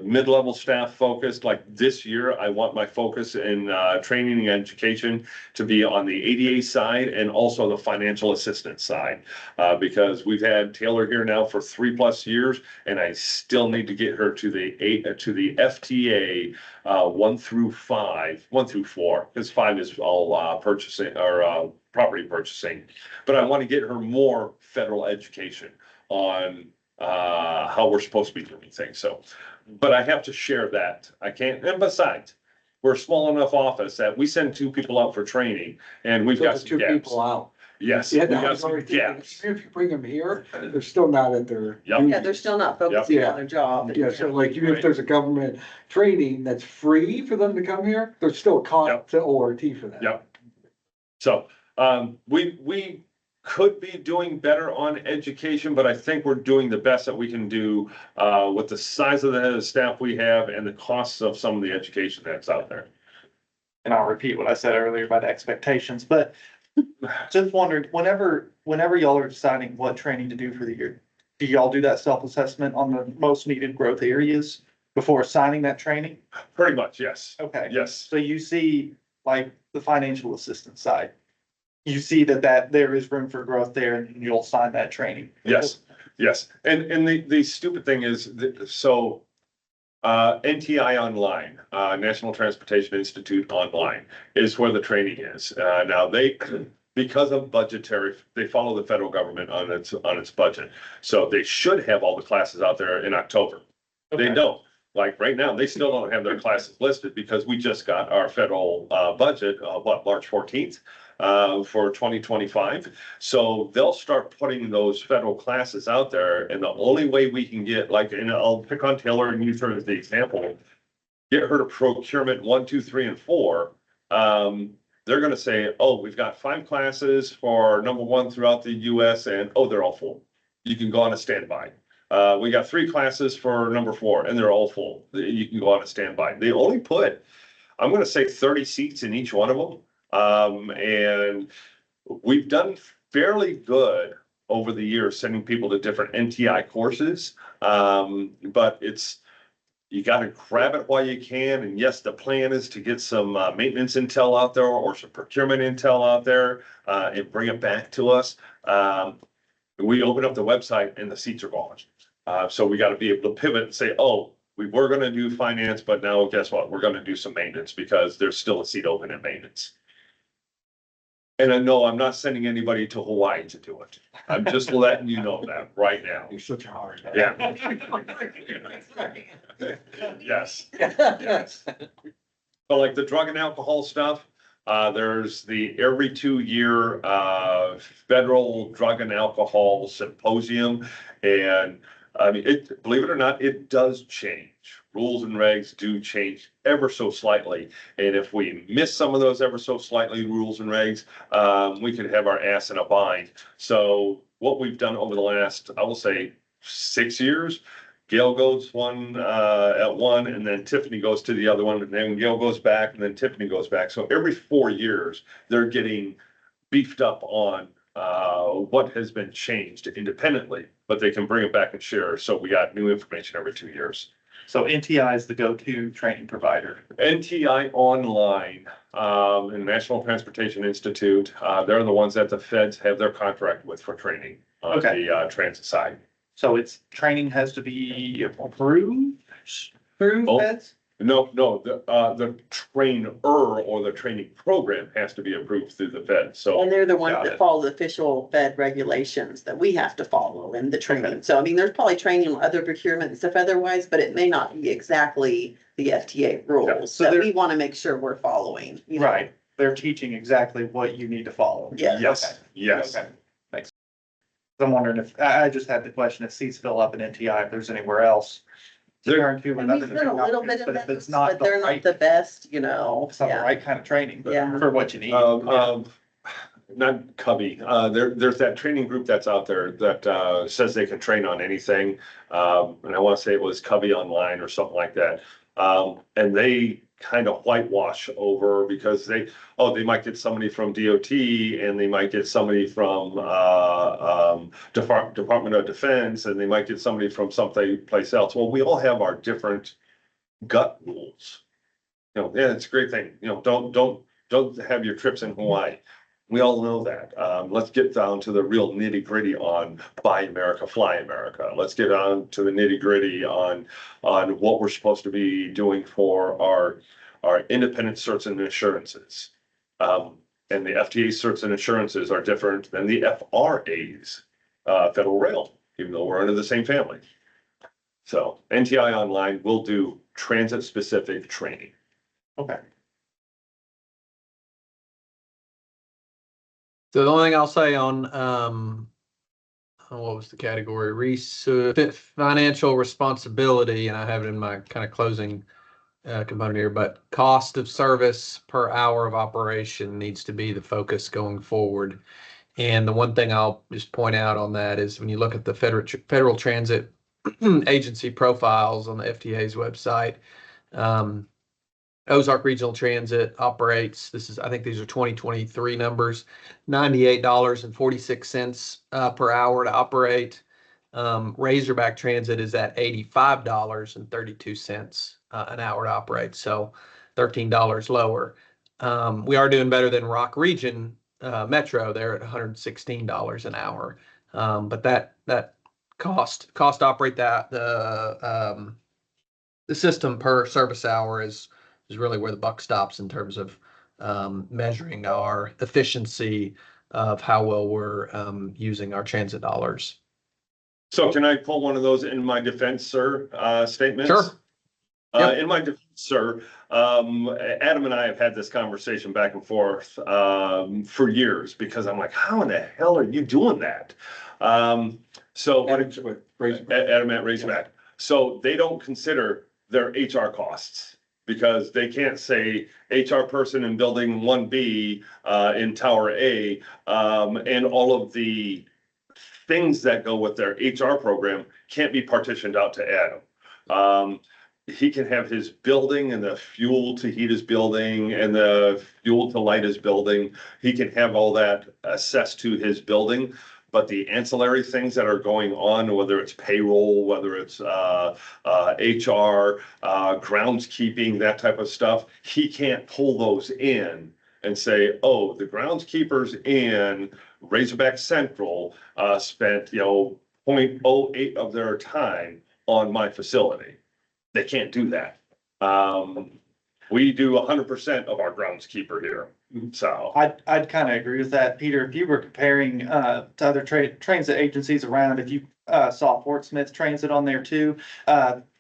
mid-level staff focused. Like this year, I want my focus in training and education to be on the ADA side and also the financial assistance side, because we've had Taylor here now for 3+ years, and I still need to get her to the FTA 1 through 4, because 5 is all purchasing or property purchasing. But I want to get her more federal education on how we're supposed to be doing things. So, but I have to share that. I can't. And besides, we're a small enough office that we send 2 people out for training, and we've got some 2 gaps. people out. Yes, Yeah, we no, got it's some already- gaps. If you bring them here, they're still not at their. Yep. Yeah, they're still not focusing on their job. Yeah, so like even if there's a government training that's free for them to come here, there's still a cost to ORT for that. Yep. So, we could be doing better on education, but I think we're doing the best that we can do with the size of the staff we have and the costs of some of the education that's out there. And I'll repeat what I said earlier about expectations, but just wondering, whenever y'all are deciding what training to do for the year, do y'all do that self-assessment on the most needed growth areas before assigning that training? Pretty much, yes. Okay. Yes. So you see, like, the financial assistance side, you see that there is room for growth there, and you'll assign that training. Yes, yes. And the stupid thing is, so NTI Online, National Transportation Institute Online is where the training is. Now because of budgetary, they follow the federal government on its budget. So they should have all the classes out there in October. They Okay. don't. Like right now, they still don't have their classes listed because we just got our federal budget, March 14th, for 2025. So they'll start putting those federal classes out there, and the only way we can get, like, and I'll pick on Taylor and use her as the example, get her to procurement 1, 2, 3, and 4. They're gonna say, oh, we've got 5 classes for number 1 throughout the US, and oh, they're all full. You can go on a standby. We got 3 classes for number 4, and they're all full. You can go on a standby. They only put, I'm gonna say 30 seats in each one of them. And we've done fairly good over the years sending people to different NTI courses. But you got to grab it while you can. And yes, the plan is to get some maintenance intel out there or some procurement intel out there and bring it back to us. We open up the website and the seats are gone. So we got to be able to pivot and say, oh, we were going to do finance, but now guess what? We're going to do some maintenance because there's still a seat open in maintenance. And I know I'm not sending anybody to Hawaii to do it. I'm just letting you know that right now. You're such a hard. Yeah. Yes. Yes. But like the drug and alcohol stuff, there's the every 2-year federal drug and alcohol symposium. And I mean, believe it or not, it does change. Rules and regs do change ever so slightly. And if we miss some of those ever so slightly rules and regs, we could have our ass in a bind. So what we've done over the last, I will say 6 years, Gail goes at one, and then Tiffany goes to the other one, and then Gail goes back, and then Tiffany goes back. So every 4 years, they're getting beefed up on what has been changed independently, but they can bring it back and share. So we got new information every 2 years. So NTI is the go-to training provider. NTI Online, and National Transportation Institute, they're the ones that the feds have their contract with for training on Okay. the transit side. So it's training has to be approved through Oh. feds? No, the trainer or the training program has to be approved through the feds. So And they're the ones Got that it. follow the official Fed regulations that we have to follow in the training. So I mean, there's probably training on other procurement and stuff otherwise, but it may not be exactly the FTA rules. So So they're- we want to make sure we're following, you know. Right. They're teaching exactly what you need to follow. Yeah. yes, yes. Okay. Thanks. I'm wondering if, I just had the question, if seats fill up in NTI, if there's anywhere else. to turn to And with other we've done a little bit but of if that, it's not but the they're not right, the best, you know. it's not the Yeah. right kind of training Yeah. for what you need. Not Cubby, there's that training group that's out there that says they can train on anything. And I want to say it was Cubby Online or something like that. And they kind of whitewash over because they might get somebody from DOT and they might get somebody from Department of Defense, and they might get somebody from someplace else. Well, we all have our different gut rules. You know, yeah, it's a great thing. You know, don't have your trips in Hawaii. We all know that. Let's get down to the real nitty gritty on Buy America, Fly America. Let's get on to the nitty gritty on what we're supposed to be doing for our independent certs and assurances. And the FTA certs and assurances are different than the FRAs, Federal Rail, even though we're under the same family. So NTI Online will do transit specific training. Okay. So the only thing I'll say on, what was the category? Financial responsibility, and I have it in my kind of closing component here, but cost of service per hour of operation needs to be the focus going forward. And the one thing I'll just point out on that is when you look at the Federal Transit Agency profiles on the FTA's website, Ozark Regional Transit operates, I think these are 2023 numbers, $98.46 per hour to operate. Razorback Transit is at $85.32 an hour to operate, so $13 lower. We are doing better than Rock Region Metro. They're at $116 an hour. But that cost to operate that, the the system per service hour is really where the buck stops in terms of measuring our efficiency of how well we're using our transit dollars. So can I pull one of those in my defense, sir, statements? Sure. Yep. In my defense, sir, Adam and I have had this conversation back and forth, for years, because I'm like, how in the hell are you doing that? So what Adam's with Razorback. Adam at Razorback. So they don't consider their HR costs because they can't say HR person in building 1B, in Tower A, and all of the things that go with their HR program can't be partitioned out to Adam. He can have his building and the fuel to heat his building and the fuel to light his building. He can have all that assessed to his building. But the ancillary things that are going on, whether it's payroll, whether it's HR, groundskeeping, that type of stuff, he can't pull those in and say, oh, the groundskeepers in Razorback Central spent, 0.08 of their time on my facility. They can't do that. We do 100% of our groundskeeper here. So I'd kind of agree with that, Peter. If you were comparing to other transit agencies around, if you saw Fort Smith Transit on there too,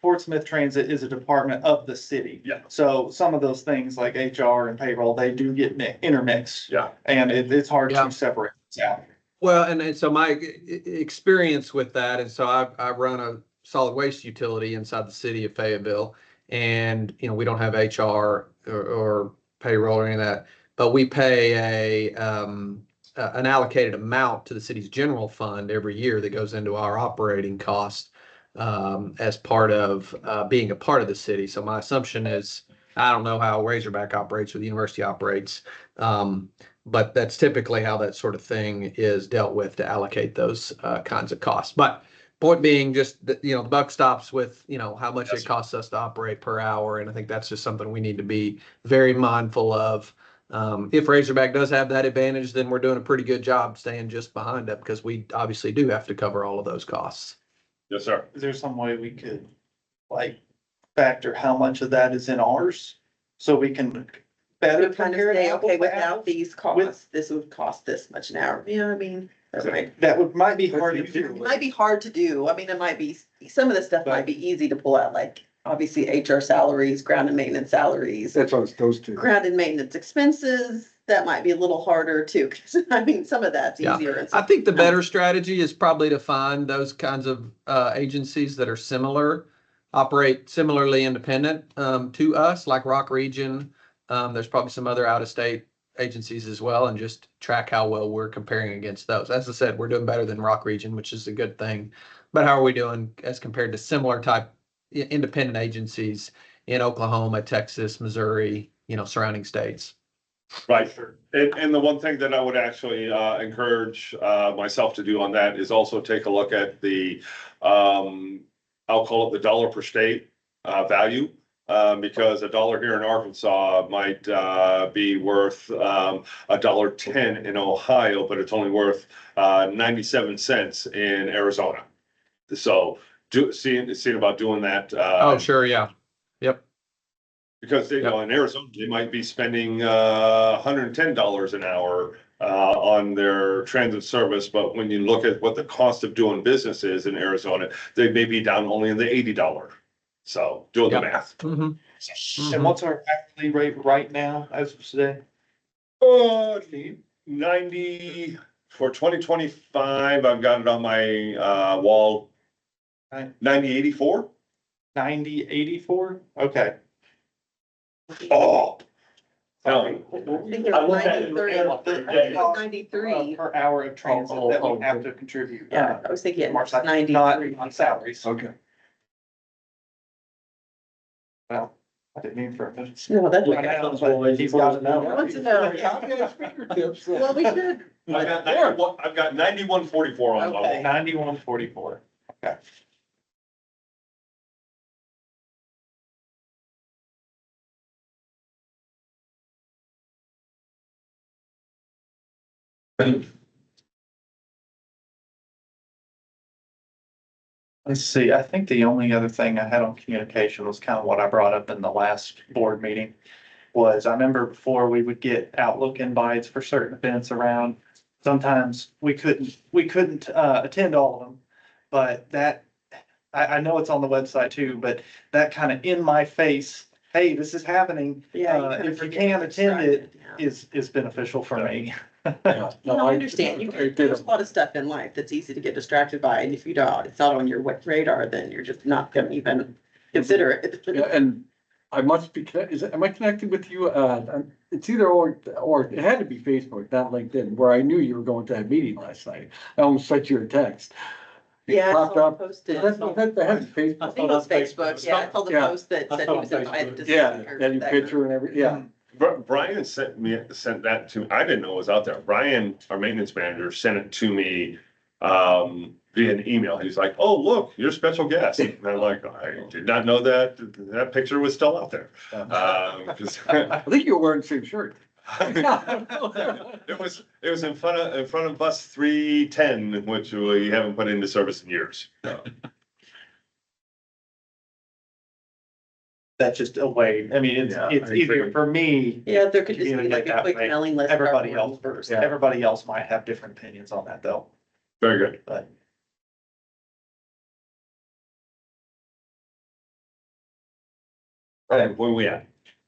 Fort Smith Transit is a department of the city. Yeah. So some of those things like HR and payroll, they do get intermixed. Yeah. And it's hard Yeah. to separate this out. Well, and so my experience with that, and so I run a solid waste utility inside the city of Fayetteville, and we don't have HR or payroll or any of that, but we pay an allocated amount to the city's general fund every year that goes into our operating cost as part of being a part of the city. So my assumption is, I don't know how Razorback operates or the university operates, but that's typically how that sort of thing is dealt with to allocate those kinds of costs. But point being, just the buck stops with how much Yes, it costs us to operate per hour, and I think that's just something we need to be very mindful of. If Razorback does have that advantage, then we're doing a pretty good job staying just behind it, because we obviously do have to cover all of those costs. yes, sir. Is there some way we could factor how much of that is in ours? So we can better We kind of compare it say, apples okay, to without apples? these costs, this would cost this much an hour. I mean, that Might be hard to That's do. easier. it might be hard to do. I mean, it might be, some of the stuff might be easy to pull out, like obviously HR salaries, ground and maintenance salaries, That's what it's those two. ground and maintenance expenses. That might be a little harder too, because I mean, some of that's Yeah. easier. And I think the better strategy is probably to find those kinds of agencies that are similar, operate similarly independent to us, like Rock Region. There's probably some other out-of-state agencies as well, and just track how well we're comparing against those. As I said, we're doing better than Rock Region, which is a good thing. But how are we doing as compared to similar type independent agencies in Oklahoma, Texas, Missouri, surrounding states? Right. And the one thing that I would actually encourage myself to do on that is also take a look at the, I'll call it the dollar per state value. Because $1 here in Arkansas might be worth $1.10 in Ohio, but it's only worth 97 cents in Arizona. So seeing about doing that. Oh, sure, yeah. Yep. Because in Arizona, they might be spending $110 an hour on their transit service, but when you look at what the cost of doing business is in Arizona, they may be down only in the $80. So doing the math. Mm-hmm. And what's our hourly rate right now as of today? 90 for 2025. I've got it on my wall. 9084. 90.84? Okay. Oh, Sorry. I think it was 93. I think it was 93. Per hour of transit that we have to contribute. Yeah, I was thinking March, not 93. on salaries. Okay. Well, I didn't mean for a minute. No, that's But okay. he's got to know. Wants to know. Copy at his fingertips. Well, we should. I've got 9144 on my Okay. wall. 91.44. Okay. Let's see, I think the only other thing I had on communication was kind of what I brought up in the last board meeting. Was I remember before we would get Outlook invites for certain events around. Sometimes we couldn't attend all of them, but that, I know it's on the website too, but that kind of in my face, hey, this is happening. Yeah. kind of If you forget can't attend it, yeah. is beneficial for me. Yeah, No, I understand. There's a lot of stuff in life that's easy to get distracted by, and if you don't, it's not on your radar, then you're just not gonna even consider it. Yeah, and I must be, am I connected with you? It's either or it had to be Facebook, not LinkedIn, where I knew you were going to that meeting last night. I almost sent you a text. It Yeah, I popped saw up. him posted. That had to be I Facebook. think it was Facebook, yeah, I saw the Yeah. post that said he was invited to. Yeah, speak or and your whatever. picture and everything, yeah. Brian sent that to me. I didn't know it was out there. Brian, our maintenance manager, sent it to me via an email. He's like, "Oh, look, you're a special guest." And I'm like, "I did not know that picture was still out there." 'Cause I think you were wearing the same shirt. it was in front of bus 310, which we haven't put into service in years. That's just a way, I mean, it's Yeah, it's I easier agree. for me. Yeah, there could just be Communicate like a that quick way. mailing list. of Everybody everyone else, first. Yeah. everybody else might have different opinions on that though, Very good. but. All right, where we at?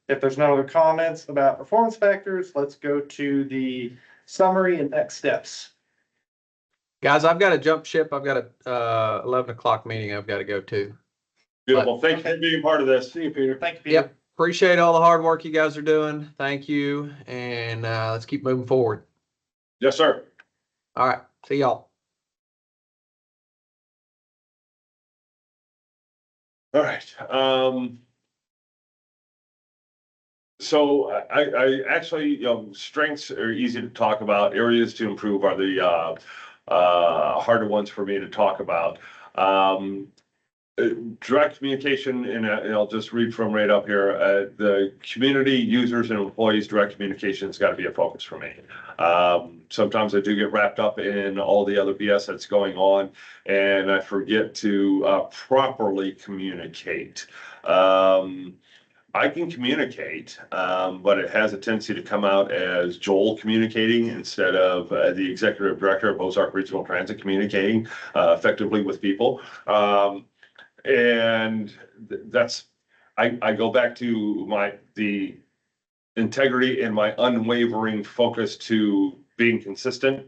If there's no other comments about performance factors, let's go to the summary and next steps. Guys, I've got to jump ship. I've got a 11 o'clock meeting I've got to go to. Beautiful. Thank you for being part of this. See you, Peter. Thank you, Peter. Yep. Appreciate all the hard work you guys are doing. Thank you. And let's keep moving forward. Yes, sir. All right. See y'all. All right, so I actually, strengths are easy to talk about. Areas to improve are the harder ones for me to talk about. Direct communication, and I'll just read from right up here, the community, users and employees, direct communication has got to be a focus for me. Sometimes I do get wrapped up in all the other BS that's going on, and I forget to properly communicate. I can communicate, but it has a tendency to come out as Joel communicating instead of the executive director of Ozark Regional Transit communicating effectively with people. And that's, I go back to the integrity and my unwavering focus to being consistent.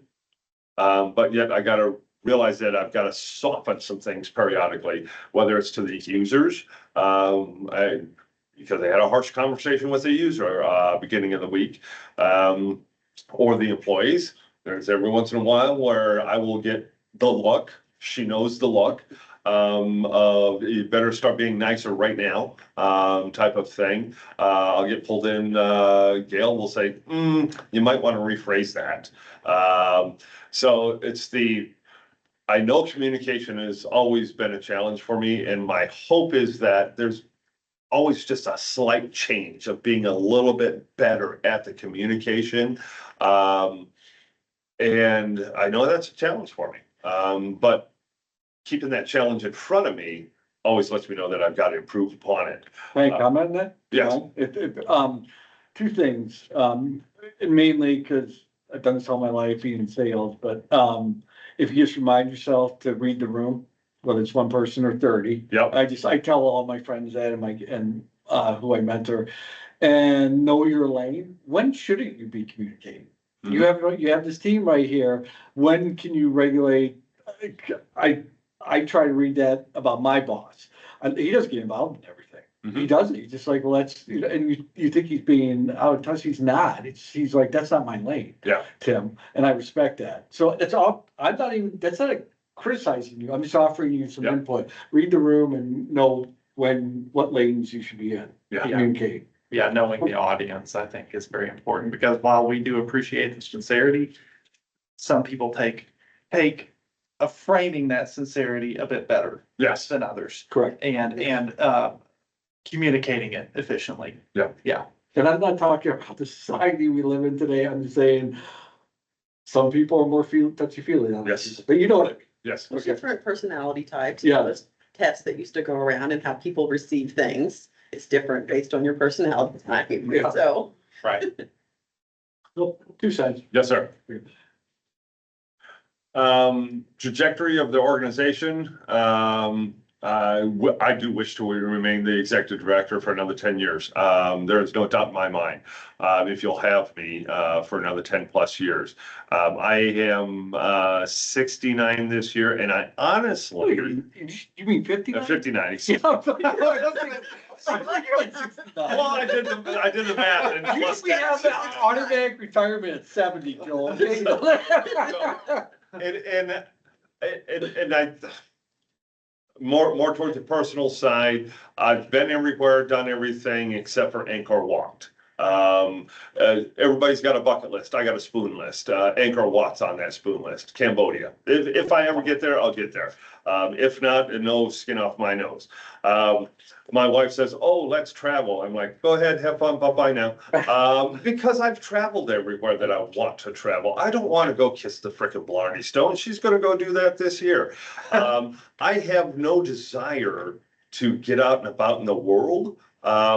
But yet I gotta realize that I've got to soften some things periodically, whether it's to the users, because they had a harsh conversation with the user, beginning of the week, or the employees. There's every once in a while where I will get the look, she knows the look, you better start being nicer right now, type of thing. I'll get pulled in, Gail will say, you might want to rephrase that. So it's I know communication has always been a challenge for me, and my hope is that there's always just a slight change of being a little bit better at the communication. And I know that's a challenge for me, but keeping that challenge in front of me always lets me know that I've got to improve upon it. Can I comment on that? Yes. Two things, and mainly because I've done this all my life being in sales, but, if you just remind yourself to read the room, whether it's one person or 30. Yep. I tell all my friends that and who I mentor, and know your lane. When shouldn't you be communicating? You have this team right here. When can you regulate? I try to read that about my boss. And he doesn't get involved in everything. He doesn't. He's just like, well, that's, and you think he's being out of touch. He's not. He's like, that's not my lane. Yeah. Tim, and I respect that. So that's all, that's not criticizing you. I'm just offering you some Yeah. input. Read the room and know what lanes you should be in. Yeah. Communicate. Yeah, knowing the audience, I think, is very important, because while we do appreciate the sincerity, some people take a framing that sincerity a bit better. Yes. Than others, Correct. and communicating it efficiently. Yeah. And I'm not talking about the society we live in today. I'm just saying some people are more touchy-feely on Yes. this. But you know what I mean. Yes. There's Okay. different personality types. Yeah. Those tests that used to go around and how people receive things. It's different based on your personality type. Yeah. So, Right. Well, 2 cents. Yes, sir. Trajectory of the organization, I do wish to remain the executive director for another 10 years. There is no doubt in my mind, if you'll have me, for another 10+ years. I am, 69 this year, and I honestly, You mean 59? 59. Yeah. Well, I did the math and plus We have that automatic retirement at 70, Joel. And I, more towards the personal side, I've been everywhere, done everything except for Angkor Wat. Everybody's got a bucket list. I got a spoon list. Angkor Wat's on that spoon list. Cambodia. If I ever get there, I'll get there. If not, no skin off my nose. My wife says, "Oh, let's travel." I'm like, "Go ahead, have fun, bye-bye now." Because I've traveled everywhere that I want to travel. I don't want to go kiss the frickin' Blarney Stone. She's gonna go do that this year. I have no desire to get out and about in the world,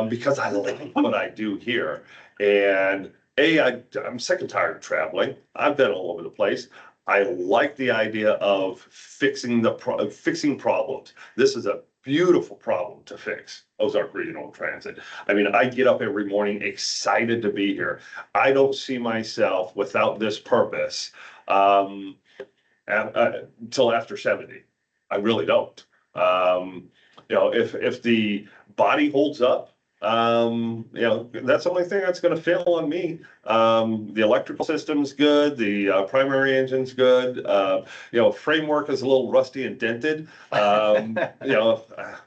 because I like what I do here. And I'm sick and tired of traveling. I've been all over the place. I like the idea of fixing problems. This is a beautiful problem to fix, Ozark Regional Transit. I mean, I get up every morning excited to be here. I don't see myself without this purpose, until after 70. I really don't. If the body holds up, that's the only thing that's gonna fail on me. The electrical system's good, the primary engine's good, framework is a little rusty and dented.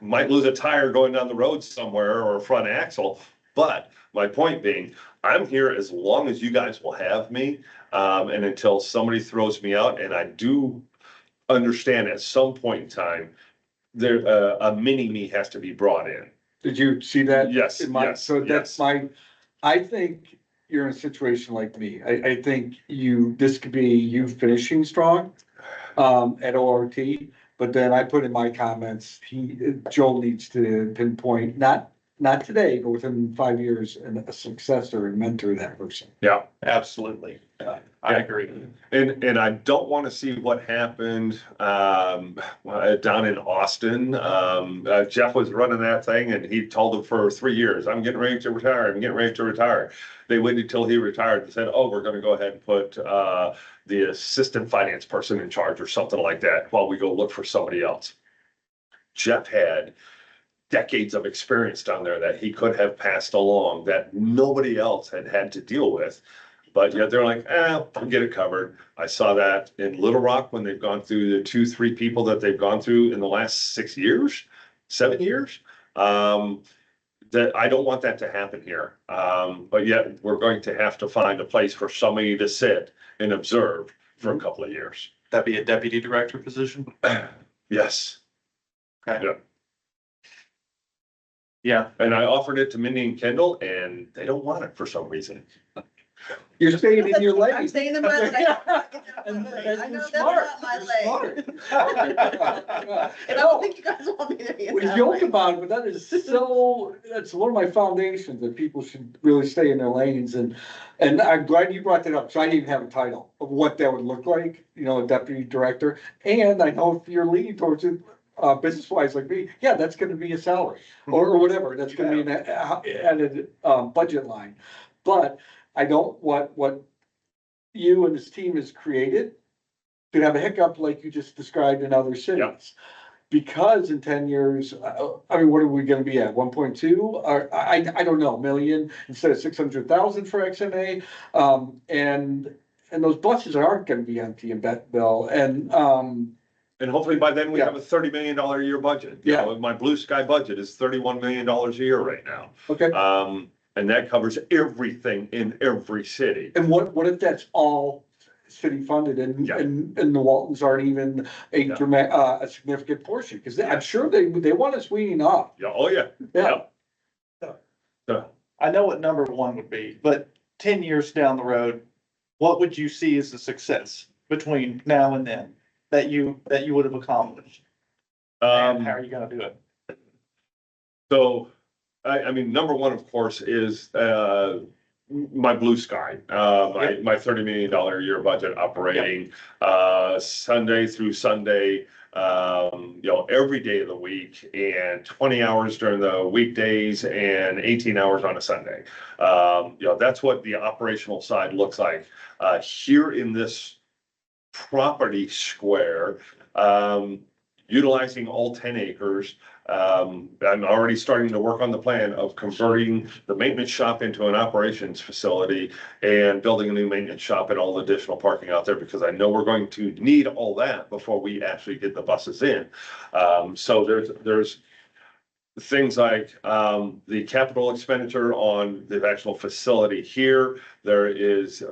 Might lose a tire going down the road somewhere or a front axle, but my point being, I'm here as long as you guys will have me, and until somebody throws me out, and I do understand at some point in time, there, a mini me has to be brought in. Did you see that? Yes, In my- yes, So that's yes. I think you're in a situation like me. I think this could be you finishing strong, at ORT. But then I put in my comments, Joel needs to pinpoint, not today, but within 5 years, and a successor and mentor that person. Yeah. Absolutely. I agree. And I don't want to see what happened, down in Austin. Jeff was running that thing and he told them for 3 years, "I'm getting ready to retire. I'm getting ready to retire." They waited until he retired and said, "Oh, we're going to go ahead and put, the assistant finance person in charge," or something like that, while we go look for somebody else. Jeff had decades of experience down there that he could have passed along that nobody else had to deal with. But yet they're like, we'll get it covered. I saw that in Little Rock when they've gone through the 2-3 people that they've gone through in the last 6 years, 7 years. That I don't want that to happen here. But yet we're going to have to find a place for somebody to sit and observe for a couple of years. That'd be a deputy director position? Yes. Okay. Yeah. Yeah. And I offered it to Mindy and Kendall and they don't want it for some reason. You're staying in your I'm lane. staying in my lane. And I know that's smart. not my You're lane. smart. And I don't think you guys want me to be in We that joke lane. about it, but that's one of my foundations, that people should really stay in their lanes, and I'm glad you brought that up, so I didn't even have a title of what that would look like, a deputy director, and I know if you're leaning towards it, business wise like me, yeah, that's gonna be a salary, or whatever, that's gonna be an added, budget line. But I don't, what you and this team has created could have a hiccup like you just described in other cities. Because in 10 years, what are we gonna be at, 1.2, or I don't know, million instead of 600,000 for XMA? And those buses aren't gonna be empty in Bentonville, and And hopefully by then we have a $30 million a year budget. My blue sky budget is $31 million a year right now. okay. And that covers everything in every city. And what if that's all city funded, Yeah. and the Waltons aren't even a significant portion? Because I'm sure they want us weaning off. Yeah, oh yeah. Yeah. Yeah. I know what number one would be, but 10 years down the road, what would you see as a success between now and then? that you would have accomplished? And how are you gonna do it? So, I mean, number one, of course, is, my blue sky, my $30 million a year budget operating, Sunday through Sunday, every day of the week and 20 hours during the weekdays and 18 hours on a Sunday. That's what the operational side looks like. Here in this property square, utilizing all 10 acres. I'm already starting to work on the plan of converting the maintenance shop into an operations facility and building a new maintenance shop and all the additional parking out there, because I know we're going to need all that before we actually get the buses in. So there's things like the capital expenditure on the actual facility here. There is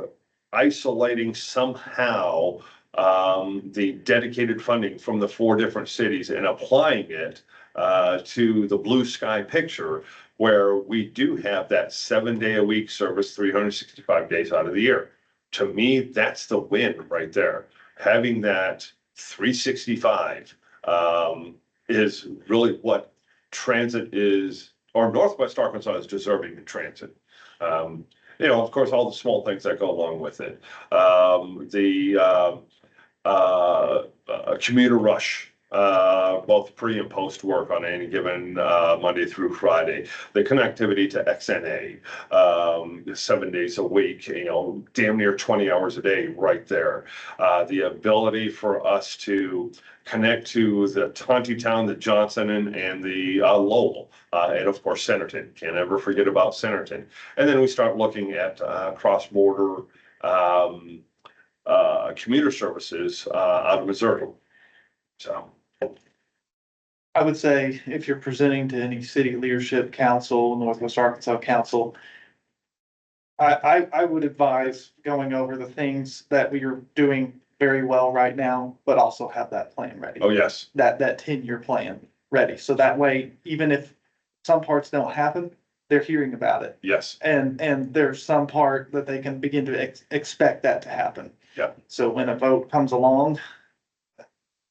isolating somehow the dedicated funding from the 4 different cities and applying it to the blue sky picture, where we do have that 7-day-a-week service, 365 days out of the year. To me, that's the win right there. Having that 365 is really what transit is, or Northwest Arkansas is deserving in transit. Of course, all the small things that go along with it. A commuter rush, both pre and post work on any given Monday through Friday. The connectivity to XNA, 7 days a week, damn near 20 hours a day right there. The ability for us to connect to the Tontitown, the Johnson, and the Lowell, and of course Centerton. Can't ever forget about Centerton. And then we start looking at cross-border commuter services out of Missouri. So I would say if you're presenting to any city leadership council, Northwest Arkansas Council, I would advise going over the things that we are doing very well right now, but also have that plan ready. oh yes, That 10-year plan ready. So that way, even if some parts don't happen, they're hearing about it. yes, And there's some part that they can begin to expect that to happen. yeah, So when a vote comes along,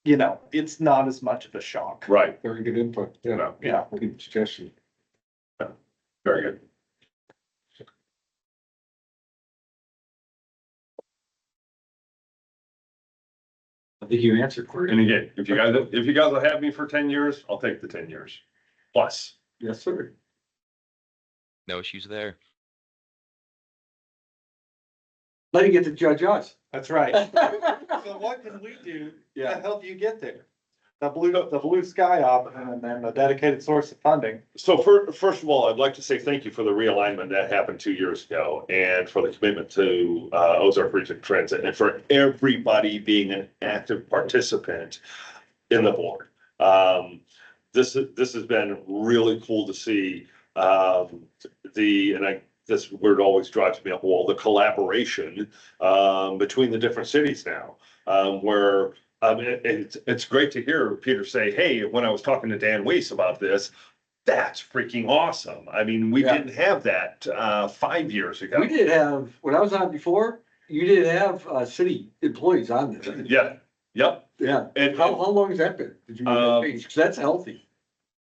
it's not as much of a shock. right. Very good input. Yeah, Yeah. good suggestion. Very good. I think you answered for And again, if you guys will have me for 10 years, I'll take the 10 years plus. Yes, sir. No issues there. Let you get to judge us. That's right. So what can we do to Yeah. help you get there? The blue sky op and then a dedicated source of funding. So first of all, I'd like to say thank you for the realignment that happened 2 years ago, and for the commitment to Ozark Region Transit, and for everybody being an active participant in the board. This has been really cool to see. This word always drives me up a wall, the collaboration between the different cities now, where it's great to hear Peter say, hey, when I was talking to Dan Weiss about this, that's freaking awesome. I mean, we Yeah. didn't have that 5 years ago. We did have, when I was on before, you didn't have city employees on this. Yeah, yep. Yeah. And How long has that been? Did you make that change? 'Cause that's healthy.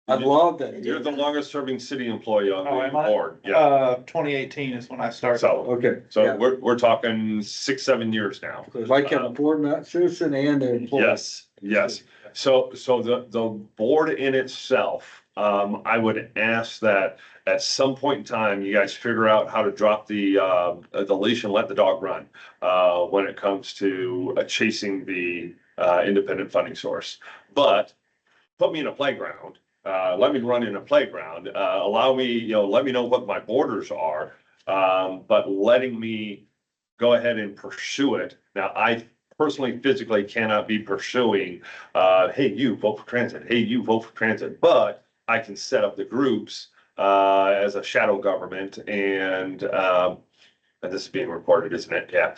I love that. you're the longest serving city employee on Oh, the am I? board. Yeah. 2018 is when I started. So, Okay. so yeah. we're talking 6-7 years now. Cause I kept a board citizen and an employee. Yes. So the board in itself, I would ask that at some point in time, you guys figure out how to drop the leash and let the dog run, when it comes to chasing the, independent funding source. But put me in a playground, let me run in a playground, allow me, let me know what my borders are, but letting me go ahead and pursue it. Now, I personally physically cannot be pursuing, hey, you vote for transit, hey, you vote for transit, but I can set up the groups as a shadow government, and this is being recorded, isn't it? Yeah.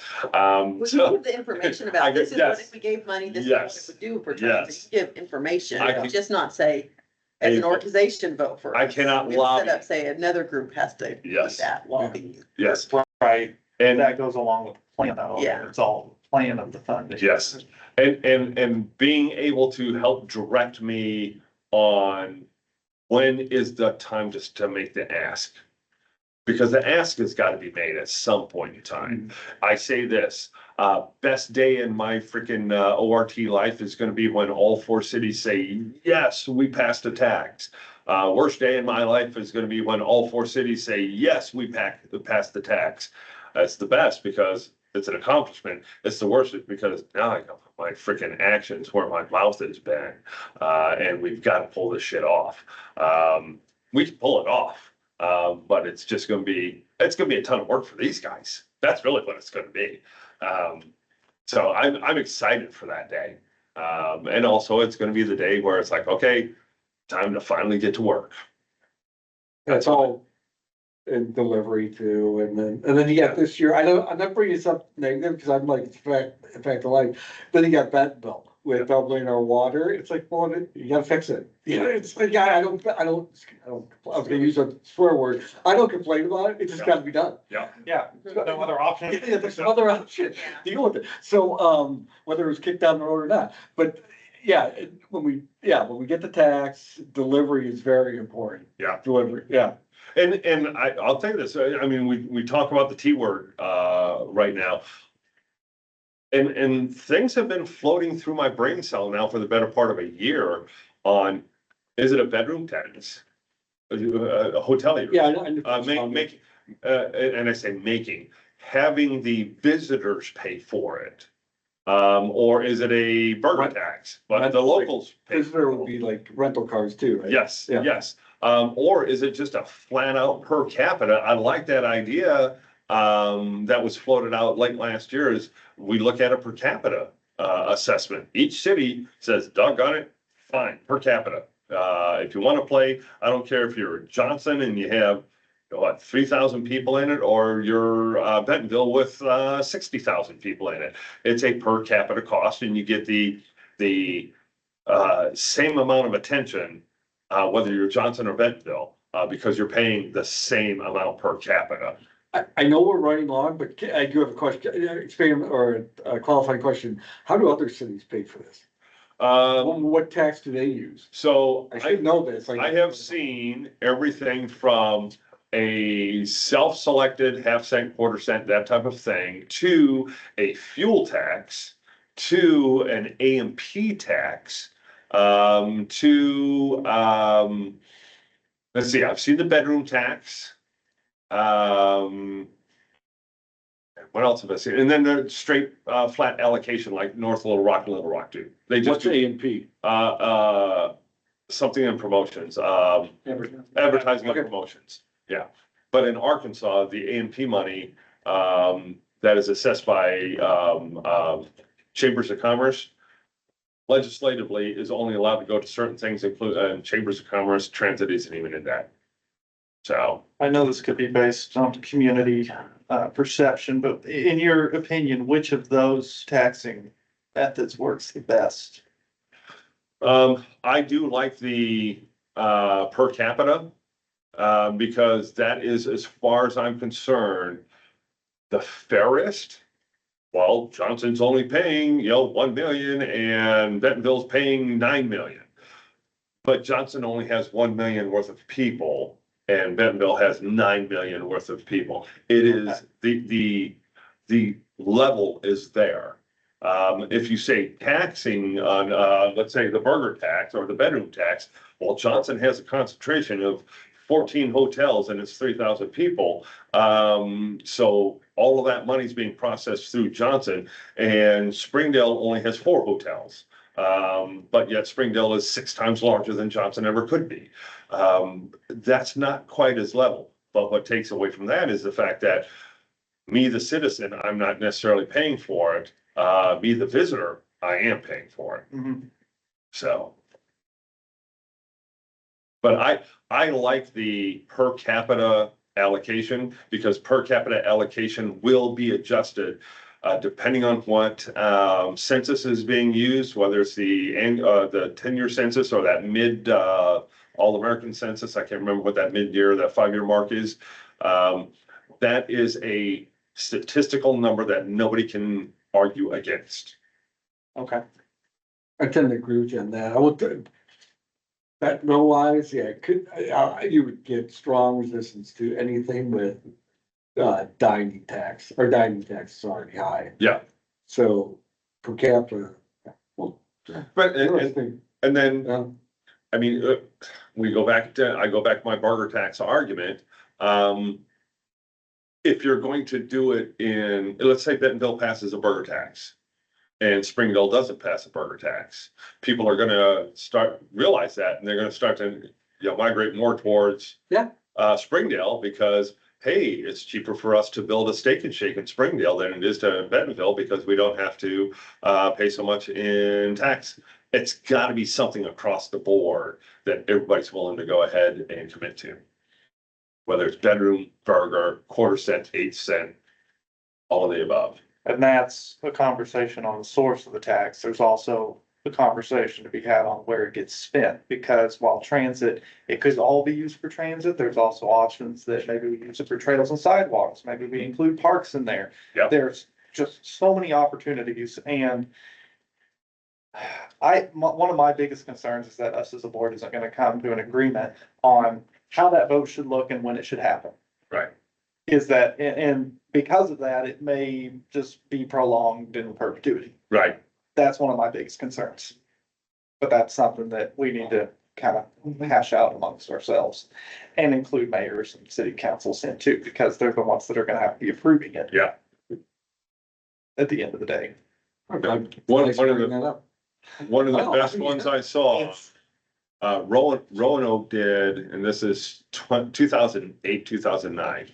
We So give the information I about, get- this is what yes. if we gave money, this is what Yes. it would do for Yes. transit. You give information, I can- just not say, as an Hey, organization, vote for I us. cannot We have to lobby. set up, say, another group has to do Yes. that lobby. yes, Right. and That goes along with the plan though. Yeah. It's all plan of the fund. Yes. And being able to help direct me on when is the time just to make the ask. Because the ask has got to be made at some point in time. I say this, best day in my freaking ORT life is going to be when all 4 cities say, yes, we passed a tax. Worst day in my life is going to be when all 4 cities say, yes, we passed the tax. That's the best because it's an accomplishment. It's the worst because now I know my freaking actions where my mouth has been. And we've got to pull this shit off. We can pull it off. But it's just gonna be, it's gonna be a ton of work for these guys. That's really what it's gonna be. So I'm excited for that day. And also it's gonna be the day where it's like, okay, time to finally get to work. That's all in delivery too, and then you got this year, I'm not bringing this up negative, because I'm like, in fact, like, then you got Bentonville with doubling our water, it's like, well, you gotta fix it. You know, it's like, I don't, I was gonna use a swear word, I don't complain about it, it just gotta be done. Yeah. Yeah, no other option. Yeah, there's no other option, deal with it, so, whether it was kicked down the road or not, but, yeah, when we get the tax, delivery is very important. Yeah. Delivery, yeah. And I'll tell you this, I mean, we talk about the T word, right now. And things have been floating through my brain cell now for the better part of a year on, is it a bedroom tax? A hotelier? Yeah, I Make, and I say making, having the visitors pay for it. Or is it a burger tax, but the locals pay Visitor for it? would be like rental cars too, right? Yes, Yeah. yes. Or is it just a flat out per capita? I like that idea. That was floated out late last year is we look at a per capita, assessment. Each city says, doggone it, fine, per capita. If you want to play, I don't care if you're Johnson and you have, what, 3,000 people in it, or you're, Bentonville with, 60,000 people in it. It's a per capita cost and you get the, same amount of attention, whether you're Johnson or Bentonville, because you're paying the same amount per capita. I know we're running long, but I do have a question, expand or a qualifying question. How do other cities pay for this? What tax do they use? So I should know this. I have seen everything from a self-selected half cent, quarter cent, that type of thing, to a fuel tax, to an AMP tax, let's see, I've seen the bedroom tax. What else have I seen? And then the straight, flat allocation like North Little Rock and Little Rock do. They just What's do, A and P? something in promotions, advertising and Okay. promotions, yeah. But in Arkansas, the A&P money, that is assessed by, chambers of commerce, legislatively is only allowed to go to certain things, including, chambers of commerce, transit isn't even in that. So, I know this could be based on community perception, but in your opinion, which of those taxing methods works the best? I do like the, per capita, because that is, as far as I'm concerned, the fairest. Well, Johnson's only paying, 1 million and Bentonville's paying 9 million. But Johnson only has 1 million worth of people and Bentonville has 9 million worth of people. It is, the level is there. If you say taxing on, let's say the burger tax or the bedroom tax, well, Johnson has a concentration of 14 hotels and it's 3,000 people. So all of that money is being processed through Johnson, and Springdale only has 4 hotels. But yet Springdale is 6 times larger than Johnson ever could be. That's not quite as level, but what takes away from that is the fact that me, the citizen, I'm not necessarily paying for it. Me, the visitor, I am paying for it. Mhm. So. But I like the per capita allocation because per capita allocation will be adjusted depending on what census is being used, whether it's the 10-year census or that mid all-American census. I can't remember what that mid-year, that 5-year mark is. That is a statistical number that nobody can argue against. Okay. I tend to agree with you on that. I would, that bill wise, yeah, you would get strong resistance to anything with dining tax, or dining tax is already high. Yeah. So per capita, well, But, interesting. and then, Um, I mean, I go back to my burger tax argument. If you're going to do it in, let's say Bentonville passes a burger tax and Springdale doesn't pass a burger tax, people are gonna realize that, and they're gonna start to, migrate more towards Yeah. Springdale, because, hey, it's cheaper for us to build a Steak and Shake in Springdale than it is to Bentonville, because we don't have to pay so much in tax. It's gotta be something across the board that everybody's willing to go ahead and commit to. Whether it's bedroom, burger, quarter cent, 8 cent, all of the above. And that's a conversation on the source of the tax. There's also the conversation to be had on where it gets spent, because while transit, it could all be used for transit, there's also options that maybe we use it for trails and sidewalks, maybe we include parks in there. Yeah. There's just so many opportunities, and one of my biggest concerns is that us as a board isn't gonna come to an agreement on how that vote should look and when it should happen. Right. Is that, and because of that, it may just be prolonged in perpetuity. Right. That's one of my biggest concerns. But that's something that we need to kind of hash out amongst ourselves and include mayors and city councils in too, because they're the ones that are gonna have to be approving it. Yeah. At the end of the day. okay. One Thanks of for the, bringing that up. one of the Oh, best yeah. ones I saw, Roanoke did, and this is 2008, 2009.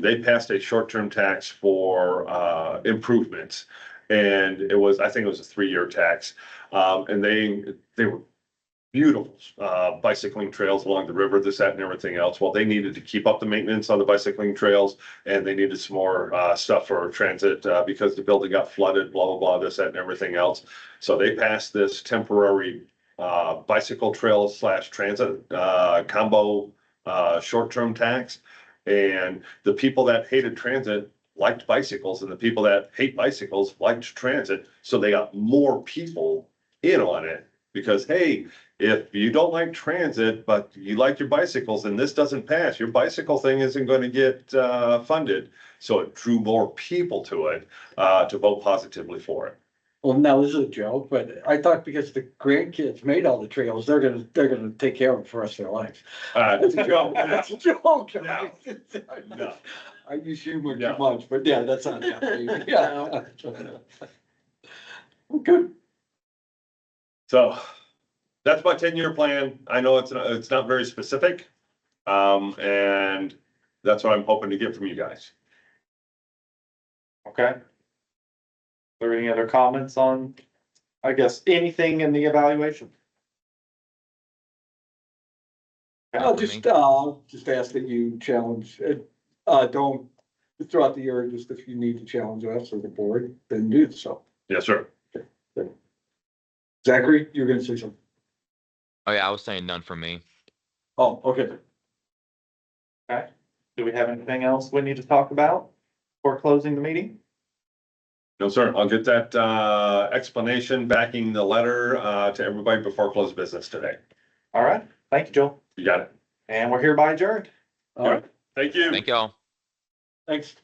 They passed a short-term tax for, improvements. And I think it was a 3-year tax. And they were beautiful, bicycling trails along the river, this, that, and everything else. Well, they needed to keep up the maintenance on the bicycling trails, and they needed some more, stuff for transit, because the building got flooded, blah, blah, blah, this, that, and everything else. So they passed this temporary, bicycle trail / transit, combo, short-term tax. And the people that hated transit liked bicycles, and the people that hate bicycles liked transit. So they got more people in on it, because, hey, if you don't like transit, but you like your bicycles and this doesn't pass, your bicycle thing isn't going to get funded. So it drew more people to it, to vote positively for it. Well, now this is a joke, but I thought because the grandkids made all the trails, they're gonna take care of them for the rest of their lives. That's a joke. That's a joke. No. No. I use humor No. too much, but yeah, that's not happening. Yeah. Good. So that's my 10-year plan. I know it's not very specific. And that's what I'm hoping to get from you guys. Okay. Are there any other comments on, I guess, anything in the evaluation? I'll just ask that you challenge, don't, throughout the year, just if you need to challenge us or the board, then do so. Yes, sir. Zachary, you're gonna say something? Oh yeah, I was saying none from me. Oh, okay. Okay. Do we have anything else we need to talk about before closing the meeting? No, sir. I'll get that explanation backing the letter to everybody before close of business today. All right. Thank you, Joel. You got it. And we're hereby adjourned. All right, Thank you. Thank y'all. thanks.